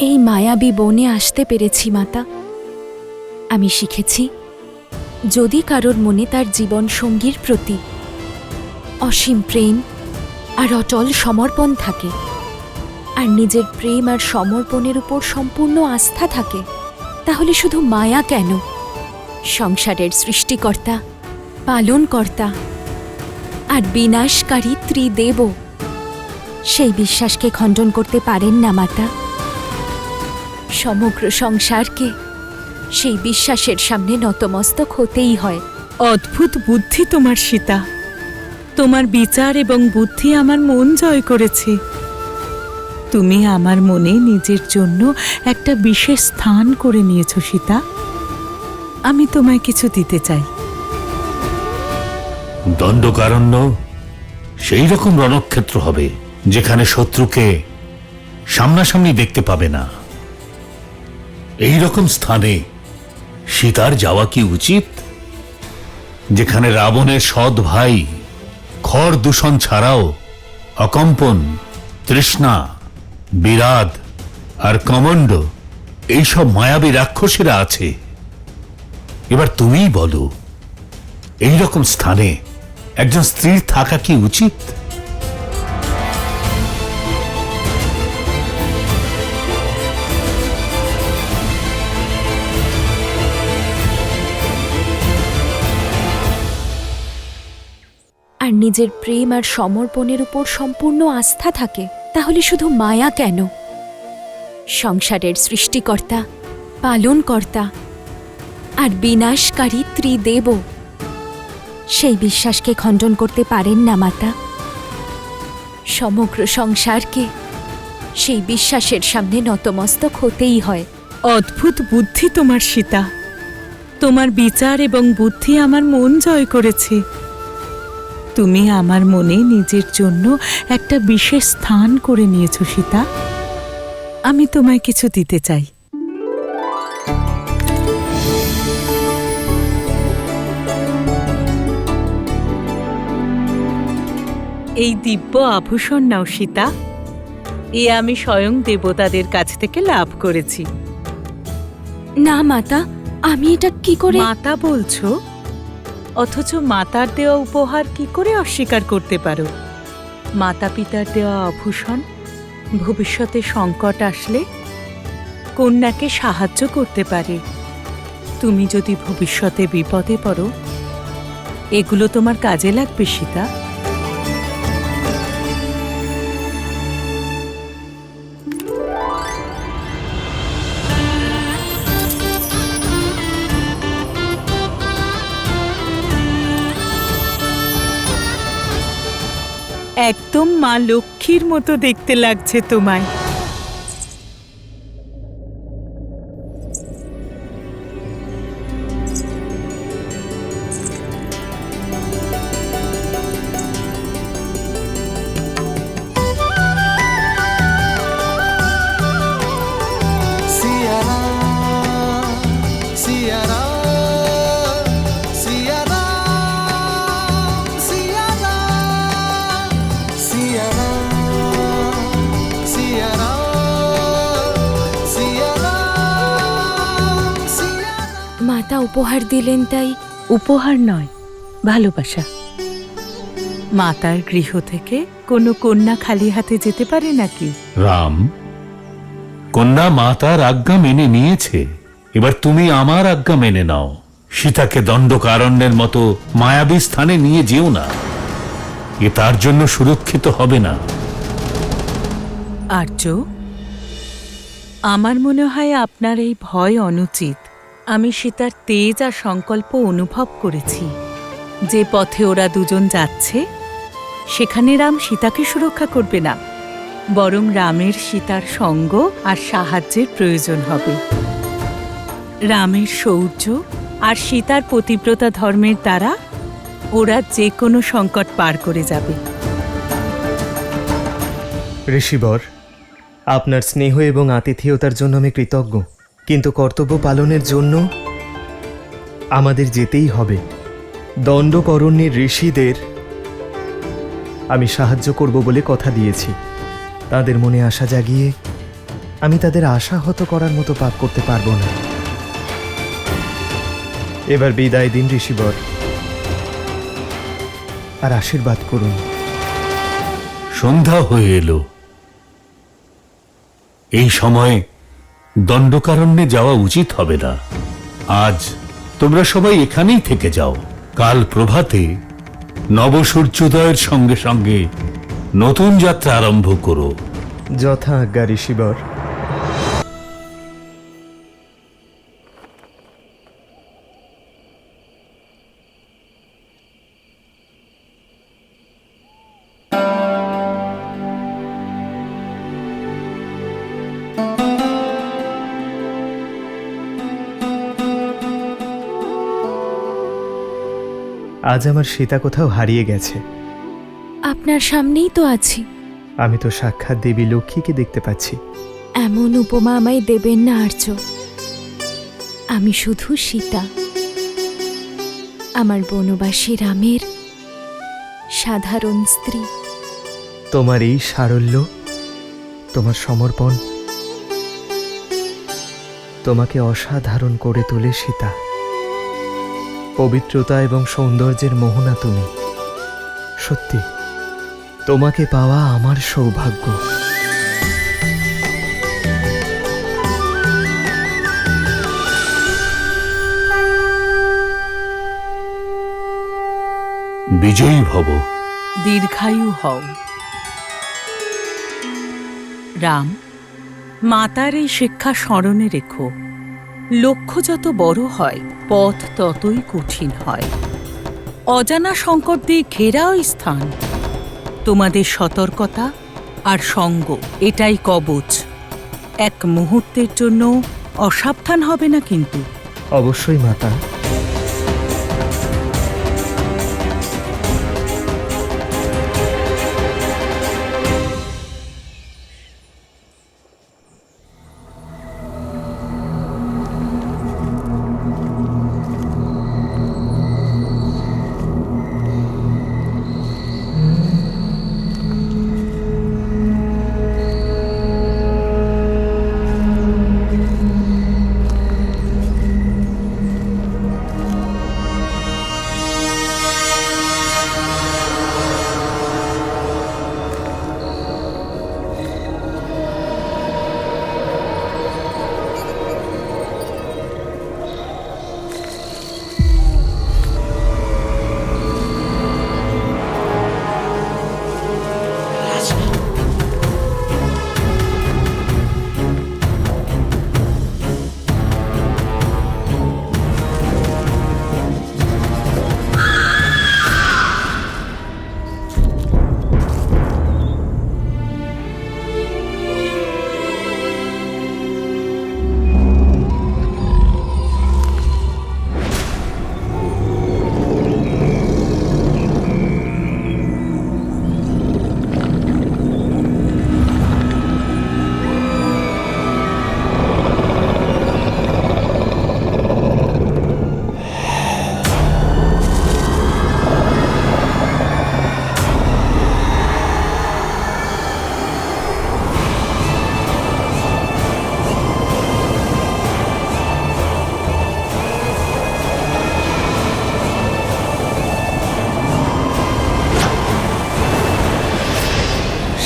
এই মায়াবী বনে আসতে পেরেছি মাতা। আমি শিখেছি, যদি কারোর মনে তার জীবন সঙ্গীর প্রতি অসীম প্রেম আর অটল সমর্পণ থাকে, আর নিজের প্রেম আর সমর্পণের উপর সম্পূর্ণ আস্থা থাকে, তাহলে শুধু মায়া কেন, সংসারের সৃষ্টিকর্তা, পালনকর্তা আর বিনাশকারী ত্রিদেব সেই বিশ্বাসকে খণ্ডন করতে পারেন না মাতা। সমগ্র সংসারকে সেই বিশ্বাসের সামনে নতমস্তক হতেই হয়। অদ্ভুত বুদ্ধি তোমার সীতা, তোমার বিচার এবং বুদ্ধি আমার মন জয় করেছে। তুমি আমার মনে নিজের জন্য একটা বিশেষ স্থান করে নিয়েছ সীতা। আমি তোমায় কিছু দিতে চাই। দণ্ডকারণ্য সেই রকম রণক্ষেত্র হবে যেখানে শত্রুকে সামনাসামনি দেখতে পাবে না। এই রকম স্থানে সীতার যাওয়া কি উচিত? যেখানে রাবণের সৎ ভাই খড় দূষণ ছাড়াও অকম্পন, তৃষ্ণা, বিরাদ আর কমণ্ড এইসব মায়াবী রাক্ষসীরা আছে। এবার তুমিই বলো, এই রকম স্থানে একজন স্ত্রীর থাকা কি উচিত? আর নিজের প্রেম আর সমর্পণের উপর সম্পূর্ণ আস্থা থাকে, তাহলে শুধু মায়া কেন, সংসারের সৃষ্টিকর্তা, পালনকর্তা আর বিনাশকারী ত্রিদেব সেই বিশ্বাসকে খণ্ডন করতে পারেন না মাতা। সমগ্র সংসারকে সেই বিশ্বাসের সামনে নতমস্তক হতেই হয়। অদ্ভুত বুদ্ধি তোমার সীতা, তোমার বিচার এবং বুদ্ধি আমার মন জয় করেছে। তুমি আমার মনে নিজের জন্য একটা বিশেষ স্থান করে নিয়েছ সীতা। আমি তোমায় কিছু দিতে চাই। এই দিব্য আভূষণ নাও সীতা, এ আমি স্বয়ং দেবতাদের কাছ থেকে লাভ করেছি। না মাতা, আমি এটা কি করে? মাতা বলছো, অথচ মাতার দেওয়া উপহার কি করে অস্বীকার করতে পারো? মাতা পিতার দেওয়া আভূষণ ভবিষ্যতে সংকট আসলে কন্যাকে সাহায্য করতে পারে। তুমি যদি ভবিষ্যতে বিপদে পড়ো, এগুলো তোমার কাজে লাগবে সীতা। একদম মা লক্ষ্মীর মতো দেখতে লাগছে তোমায়। মাতা উপহার দিলেন তাই? উপহার নয়, ভালোবাসা। মাতার গৃহ থেকে কোনো কন্যা খালি হাতে যেতে পারে নাকি? রাম, কন্যা মাতার আজ্ঞা মেনে নিয়েছে, এবার তুমি আমার আজ্ঞা মেনে নাও। সীতাকে দণ্ডকারণ্যের মতো মায়াবী স্থানে নিয়ে যেও না, এ তার জন্য সুরক্ষিত হবে না। আর্য, আমার মনে হয় আপনার এই ভয় অনুচিত। আমি সীতার তেজ আর সংকল্প অনুভব করেছি। যে পথে ওরা দুজন যাচ্ছে সেখানে রাম সীতাকে সুরক্ষা করবে না, বরং রামের সীতার সঙ্গ আর সাহায্যের প্রয়োজন হবে। রামের শৌর্য আর সীতার পতিব্রতা ধর্মের দ্বারা ওরা যে কোনো সংকট পার করে যাবে। ঋষিবর, আপনার স্নেহ এবং আতিথেয়তার জন্য আমি কৃতজ্ঞ, কিন্তু কর্তব্য পালনের জন্য আমাদের যেতেই হবে। দণ্ডকরণ্যের ঋষিদের আমি সাহায্য করব বলে কথা দিয়েছি। তাদের মনে আশা জাগিয়ে আমি তাদের আশাহত করার মতো পাপ করতে পারবো না। এবার বিদায় দিন ঋষিবর, আর আশীর্বাদ করুন। সন্ধ্যা হয়ে এলো, এই সময় দণ্ডকারণ্যে যাওয়া উচিত হবে না। আজ তোমরা সবাই এখানেই থেকে যাও। কাল প্রভাতে নবসূর্যোদয়ের সঙ্গে সঙ্গে নতুন যাত্রা আরম্ভ করো। যথা আজ্ঞা ঋষিবর। আজ আমার সীতা কোথাও হারিয়ে গেছে। আপনার সামনেই তো আছি। আমি তো সাক্ষাৎ দেবী লক্ষ্মীকে দেখতে পাচ্ছি। এমন উপমা আমায় দেবেন না আর্য। আমি শুধু সীতা, আমার বনবাসী রামের সাধারণ স্ত্রী। তোমার এই সারল্য, তোমার সমর্পণ তোমাকে অসাধারণ করে তোলে সীতা। পবিত্রতা এবং সৌন্দর্যের মোহনা তুমি। সত্যি তোমাকে পাওয়া আমার সৌভাগ্য। বিজয়ী ভব। দীর্ঘায়ু হও। রাম, মাতার এই শিক্ষা স্মরণে রেখো। লক্ষ্য যত বড় হয়, পথ ততই কঠিন হয়। অজানা সংকট দিয়ে ঘেরা ওই স্থান। তোমাদের সতর্কতা আর সঙ্গ এটাই কবচ। এক মুহূর্তের জন্য অসাবধান হবে না কিন্তু। অবশ্যই মাতা।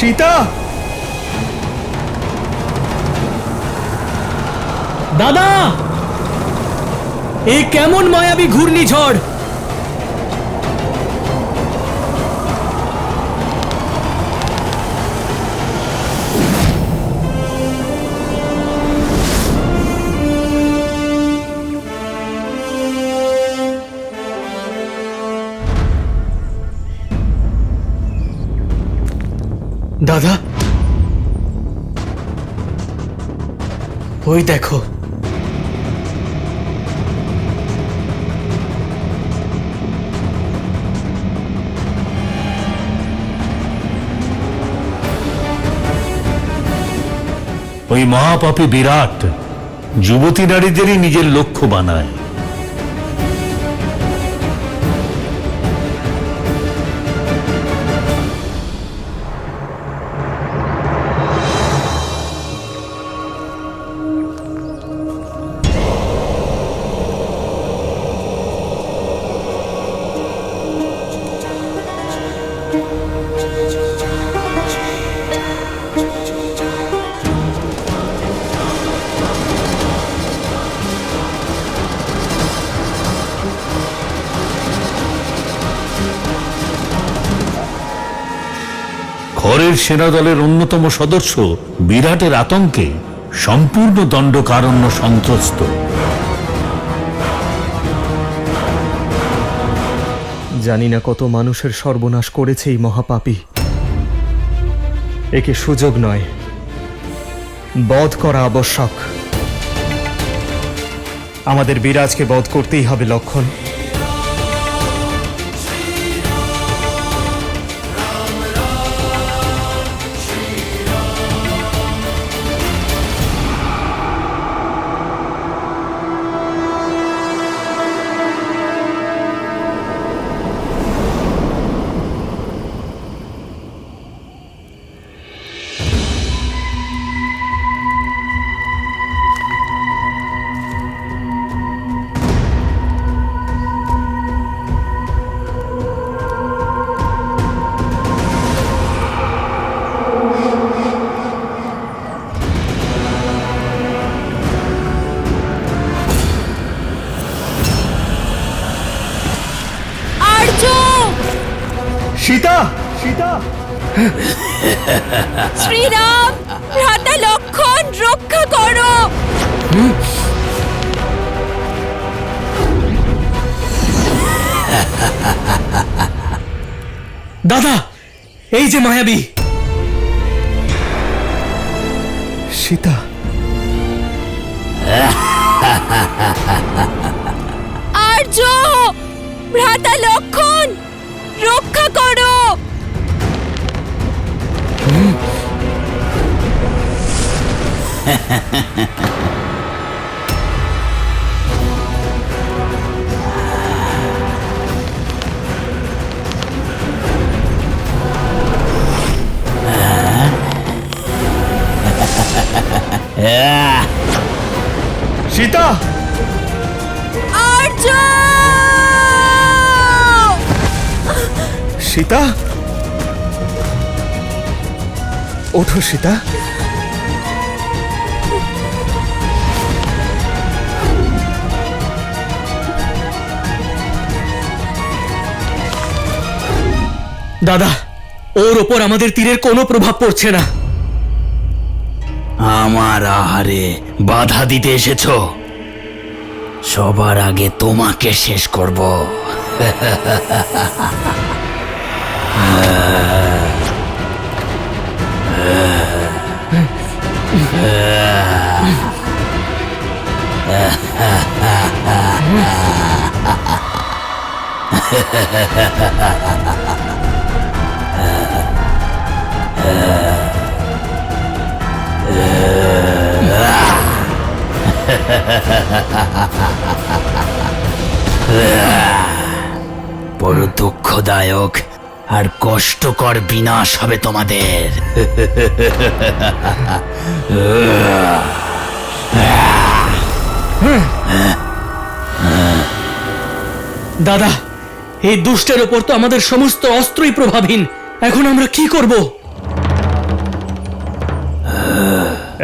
সীতা! দাদা, এই কেমন মায়াবী ঘূর্ণিঝড়! দাদা, ওই দেখো। ওই মহাপাপী বিরাট যুবতী নারীদেরই নিজের লক্ষ্য বানায়। খরের সেনাদলের অন্যতম সদস্য বিরাটের আতঙ্কে সম্পূর্ণ দণ্ডকারণ্য সন্ত্রস্ত। জানি না কত মানুষের সর্বনাশ করেছে এই মহাপাপী। একে সুযোগ নয়, বধ করা আবশ্যক। আমাদের বিরাজকে বধ করতেই হবে লক্ষণ। সীতা! সীতা! শ্রীরাম, ভ্রাতা লক্ষণ, রক্ষা করো। দাদা, এই যে মায়াবী। সীতা! আর্য, ভ্রাতা লক্ষণ, রক্ষা করো। সীতা! আর্য! সীতা! ওঠো সীতা। দাদা, ওর ওপর আমাদের তীরের কোনো প্রভাব পড়ছে না। আমার আহারে বাধা দিতে এসেছো? সবার আগে তোমাকে শেষ করব। বড় দুঃখদায়ক আর কষ্টকর বিনাশ হবে তোমাদের। দাদা, এই দুষ্টের ওপর তো আমাদের সমস্ত অস্ত্রই প্রভাবহীন। এখন আমরা কি করব?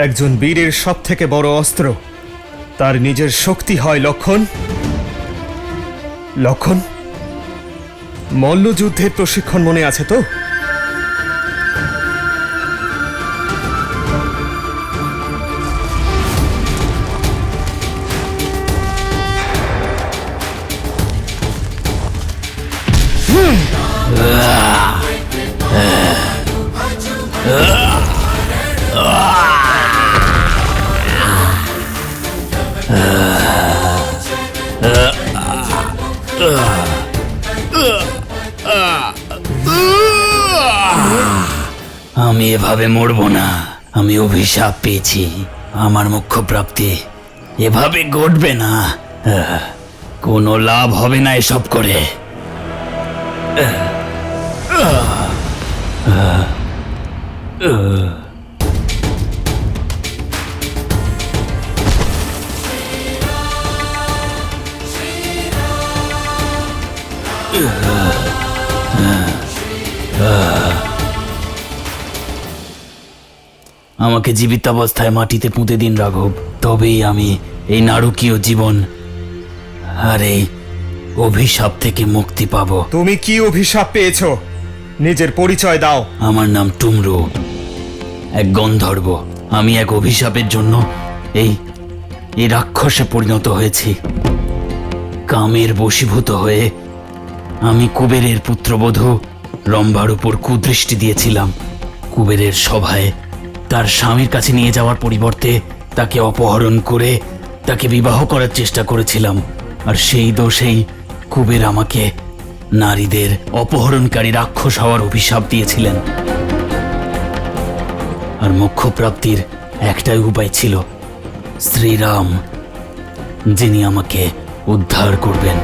একজন বীরের সব থেকে বড় অস্ত্র তার নিজের শক্তি হয়। লক্ষণ, লক্ষণ, মল্লযুদ্ধের প্রশিক্ষণ মনে আছে তো? আমি এভাবে মরবো না। আমি অভিশাপ পেয়েছি। আমার মোক্ষ প্রাপ্তি এভাবে ঘটবে না। কোনো লাভ হবে না এসব করে। আমাকে জীবিতাবস্থায় মাটিতে পুঁতে দিন রাঘব, তবেই আমি এই নারকীয় জীবন আর এই অভিশাপ থেকে মুক্তি পাব। তুমি কি অভিশাপ পেয়েছো? নিজের পরিচয় দাও। আমার নাম টুমরু, এক গন্ধর্ব। আমি এক অভিশাপের জন্য এই রাক্ষসে পরিণত হয়েছি। কামের বশীভূত হয়ে আমি কুবেরের পুত্রবধূ রম্ভার উপর কুদৃষ্টি দিয়েছিলাম। কুবেরের সভায় তার স্বামীর কাছে নিয়ে যাওয়ার পরিবর্তে তাকে অপহরণ করে তাকে বিবাহ করার চেষ্টা করেছিলাম। আর সেই দোষেই কুবের আমাকে নারীদের অপহরণকারী রাক্ষস হওয়ার অভিশাপ দিয়েছিলেন। আর মোক্ষ প্রাপ্তির একটাই উপায় ছিল, শ্রীরাম, যিনি আমাকে উদ্ধার করবেন।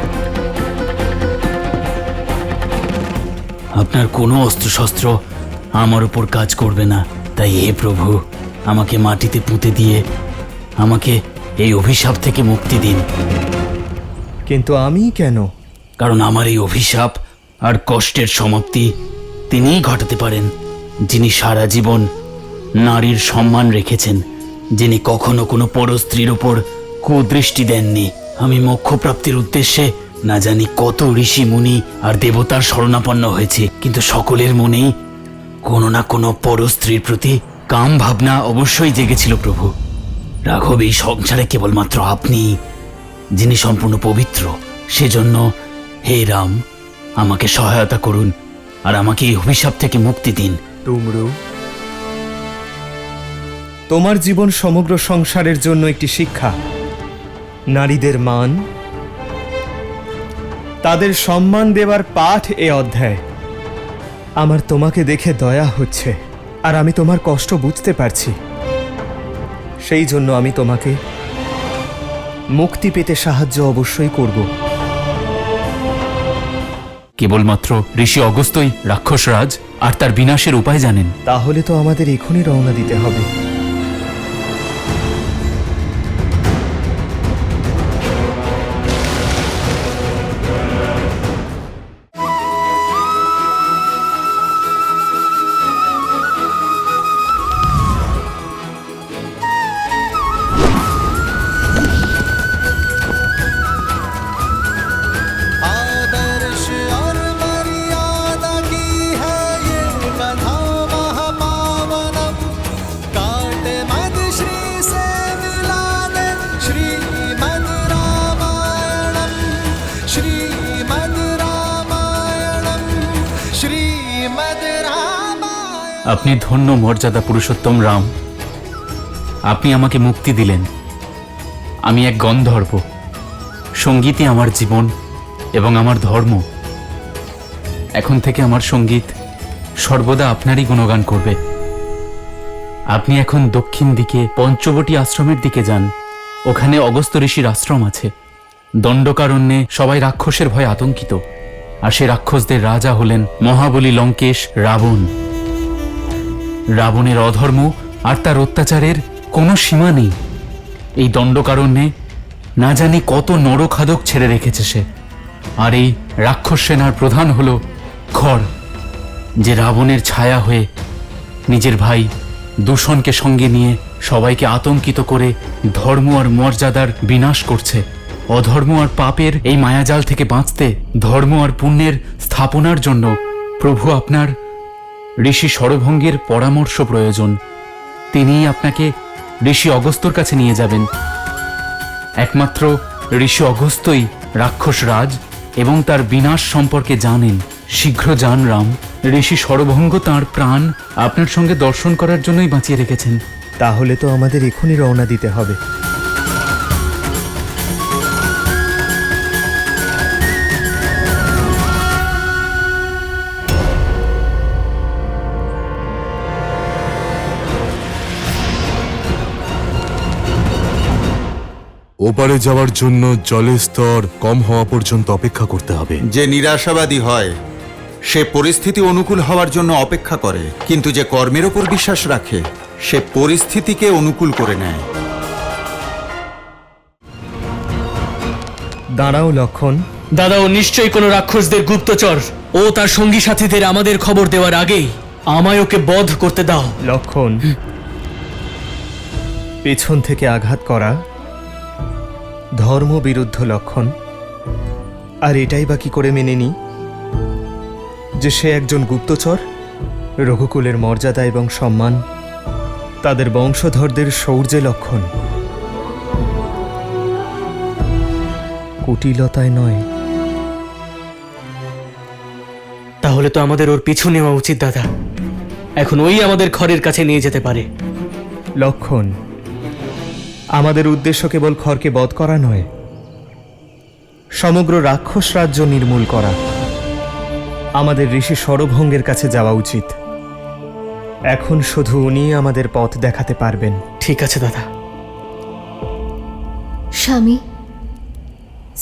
আপনার কোনো অস্ত্রশস্ত্র আমার উপর কাজ করবে না। তাই হে প্রভু, আমাকে মাটিতে পুঁতে দিয়ে আমাকে এই অভিশাপ থেকে মুক্তি দিন। কিন্তু আমি কেন? কারণ আমার এই অভিশাপ আর কষ্টের সমাপ্তি তিনিই ঘটাতে পারেন, যিনি সারা জীবন নারীর সম্মান রেখেছেন, যিনি কখনো কোনো পরস্ত্রীর উপর কুদৃষ্টি দেননি। আমি মোক্ষ প্রাপ্তির উদ্দেশ্যে না জানি কত ঋষি মুনি আর দেবতার শরণাপন্ন হয়েছি, কিন্তু সকলের মনেই কোনো না কোনো পরস্ত্রীর প্রতি কাম ভাবনা অবশ্যই জেগেছিল। প্রভু রাঘব, এই সংসারে কেবলমাত্র আপনি যিনি সম্পূর্ণ পবিত্র। সেজন্য হে রাম, আমাকে সহায়তা করুন আর আমাকে এই অভিশাপ থেকে মুক্তি দিন। টুমরু, তোমার জীবন সমগ্র সংসারের জন্য একটি শিক্ষা। নারীদের মান, তাদের সম্মান দেওয়ার পাঠ এ অধ্যায়। আমার তোমাকে দেখে দয়া হচ্ছে, আর আমি তোমার কষ্ট বুঝতে পারছি। সেই জন্য আমি তোমাকে মুক্তি পেতে সাহায্য অবশ্যই করব। কেবলমাত্র ঋষি অগস্ত্যই রাক্ষসরাজ আর তার বিনাশের উপায় জানেন। তাহলে তো আমাদের এখনই রওনা দিতে হবে। आदर्श और मर्यादा की है ये कथा महापावनम। काटे मद श्री से मिला दे श्रीमद् रामायणम, श्रीमद् रामायणम, श्रीमद् रामायण। আপনি ধন্য মর্যাদা পুরুষোত্তম রাম। আপনি আমাকে মুক্তি দিলেন। আমি এক গন্ধর্ব। সঙ্গীতই আমার জীবন এবং আমার ধর্ম। এখন থেকে আমার সঙ্গীত সর্বদা আপনারই গুণগান করবে। আপনি এখন দক্ষিণ দিকে পঞ্চবটী আশ্রমের দিকে যান। ওখানে অগস্ত্য ঋষির আশ্রম আছে। দণ্ডকারণ্যে সবাই রাক্ষসের ভয়ে আতঙ্কিত, আর সে রাক্ষসদের রাজা হলেন মহাবলী লঙ্কেশ রাবণ। রাবণের অধর্ম আর তার অত্যাচারের কোনো সীমা নেই। এই দণ্ডকারণ্যে না জানি কত নরখাদক ছেড়ে রেখেছে সে। আর এই রাক্ষস সেনার প্রধান হল খড়, যে রাবণের ছায়া হয়ে নিজের ভাই দূষণকে সঙ্গে নিয়ে সবাইকে আতঙ্কিত করে ধর্ম আর মর্যাদার বিনাশ করছে। অধর্ম আর পাপের এই মায়াজাল থেকে বাঁচতে ধর্ম আর পুণ্যের স্থাপনার জন্য প্রভু আপনার ঋষি শরভঙ্গের পরামর্শ প্রয়োজন। তিনিই আপনাকে ঋষি অগস্ত্যর কাছে নিয়ে যাবেন। একমাত্র ঋষি অগস্ত্যই রাক্ষস রাজ এবং তার বিনাশ সম্পর্কে জানেন। শীঘ্র যান রাম। ঋষি শরভঙ্গ তাঁর প্রাণ আপনার সঙ্গে দর্শন করার জন্যই বাঁচিয়ে রেখেছেন। তাহলে তো আমাদের এখনই রওনা দিতে হবে। ওপারে যাওয়ার জন্য জলের স্তর কম হওয়া পর্যন্ত অপেক্ষা করতে হবে। যে নিরাশাবাদী হয় সে পরিস্থিতি অনুকূল হওয়ার জন্য অপেক্ষা করে, কিন্তু যে কর্মের ওপর বিশ্বাস রাখে সে পরিস্থিতিকে অনুকূল করে নেয়। দাঁড়াও লক্ষণ। দাদা, ও নিশ্চয়ই কোনো রাক্ষসদের গুপ্তচর। ও তার সঙ্গী সাথীদের আমাদের খবর দেওয়ার আগেই আমায় ওকে বধ করতে দাও। লক্ষণ, পেছন থেকে আঘাত করা ধর্মবিরুদ্ধ লক্ষণ। আর এটাই বা কি করে মেনে নি যে সে একজন গুপ্তচর? রঘুকুলের মর্যাদা এবং সম্মান তাদের বংশধরদের শৌর্যে লক্ষণ, কুটিলতায় নয়। তাহলে তো আমাদের ওর পিছু নেওয়া উচিত দাদা। এখন ওই আমাদের খড়ের কাছে নিয়ে যেতে পারে। লক্ষণ, আমাদের উদ্দেশ্য কেবল খড়কে বধ করা নয়, সমগ্র রাক্ষস রাজ্য নির্মূল করা। আমাদের ঋষি শরভঙ্গের কাছে যাওয়া উচিত। এখন শুধু উনি আমাদের পথ দেখাতে পারবেন। ঠিক আছে দাদা। স্বামী,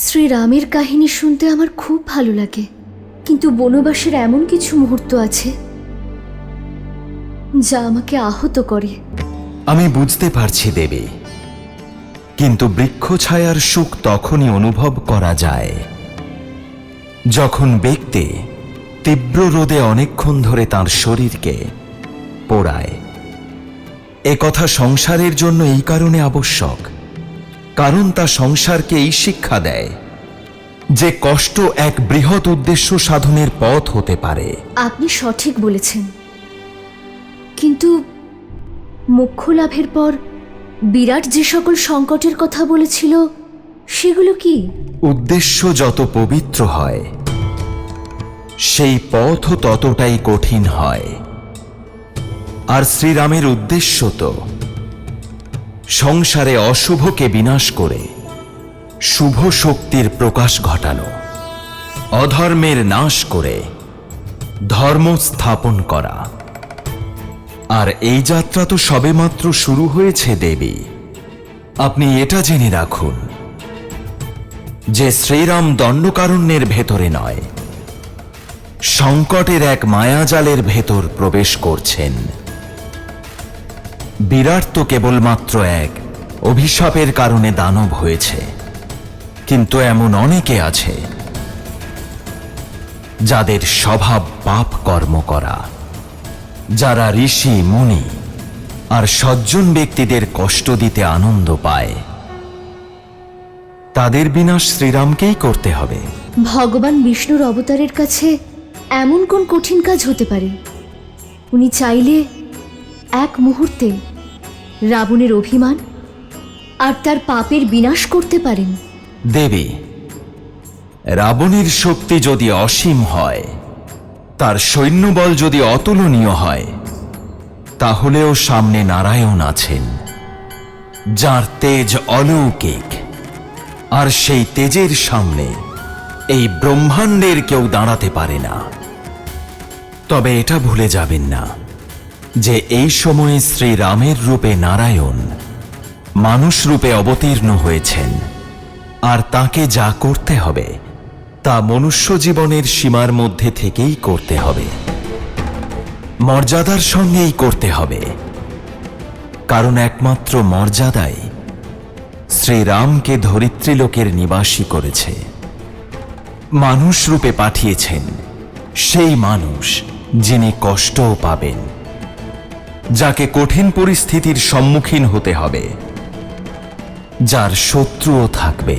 শ্রীরামের কাহিনী শুনতে আমার খুব ভালো লাগে, কিন্তু বনবাসের এমন কিছু মুহূর্ত আছে যা আমাকে আহত করে। আমি বুঝতে পারছি দেবী, কিন্তু বৃক্ষ ছায়ার সুখ তখনই অনুভব করা যায় যখন ব্যক্তি তীব্র রোদে অনেকক্ষণ ধরে তার শরীরকে পোড়ায়। এ কথা সংসারের জন্য এই কারণে আবশ্যক, কারণ তা সংসারকে এই শিক্ষা দেয় যে কষ্ট এক বৃহৎ উদ্দেশ্য সাধনের পথ হতে পারে। আপনি সঠিক বলেছেন, কিন্তু মোক্ষ লাভের পর বিরাট যে সকল সংকটের কথা বলেছিল সেগুলো কি? উদ্দেশ্য যত পবিত্র হয় সেই পথও ততটাই কঠিন হয়। আর শ্রীরামের উদ্দেশ্য তো সংসারে অশুভকে বিনাশ করে শুভ শক্তির প্রকাশ ঘটানো, অধর্মের নাশ করে ধর্ম স্থাপন করা। আর এই যাত্রা তো সবেমাত্র শুরু হয়েছে দেবী। আপনি এটা জেনে রাখুন যে শ্রীরাম দণ্ডকারণ্যের ভেতরে নয়, সংকটের এক মায়াজালের ভেতর প্রবেশ করছেন। বিরাট তো কেবলমাত্র এক অভিশাপের কারণে দানব হয়েছে, কিন্তু এমন অনেকে আছে যাদের স্বভাব পাপ কর্ম করা, যারা ঋষি মুনি আর সজ্জন ব্যক্তিদের কষ্ট দিতে আনন্দ পায়। তাদের বিনাশ শ্রীরামকেই করতে হবে। ভগবান বিষ্ণুর অবতারের কাছে এমন কোন কঠিন কাজ হতে পারে? উনি চাইলে এক মুহূর্তে রাবণের অভিমান আর তার পাপের বিনাশ করতে পারেন। দেবী, রাবণের শক্তি যদি অসীম হয়, তার সৈন্যবল যদি অতুলনীয় হয়, তাহলেও সামনে নারায়ণ আছেন, যার তেজ অলৌকিক। আর সেই তেজের সামনে এই ব্রহ্মাণ্ডের কেউ দাঁড়াতে পারে না। তবে এটা ভুলে যাবেন না যে এই সময়ে শ্রীরামের রূপে নারায়ণ মানুষ রূপে অবতীর্ণ হয়েছেন, আর তাকে যা করতে হবে তা মনুষ্য জীবনের সীমার মধ্যে থেকেই করতে হবে, মর্যাদার সঙ্গেই করতে হবে। কারণ একমাত্র মর্যাদাই শ্রীরামকে ধরিত্রীলোকের নিবাসী করেছে। মানুষ রূপে পাঠিয়েছেন সেই মানুষ যিনি কষ্টও পাবেন, যাকে কঠিন পরিস্থিতির সম্মুখীন হতে হবে, যার শত্রুও থাকবে।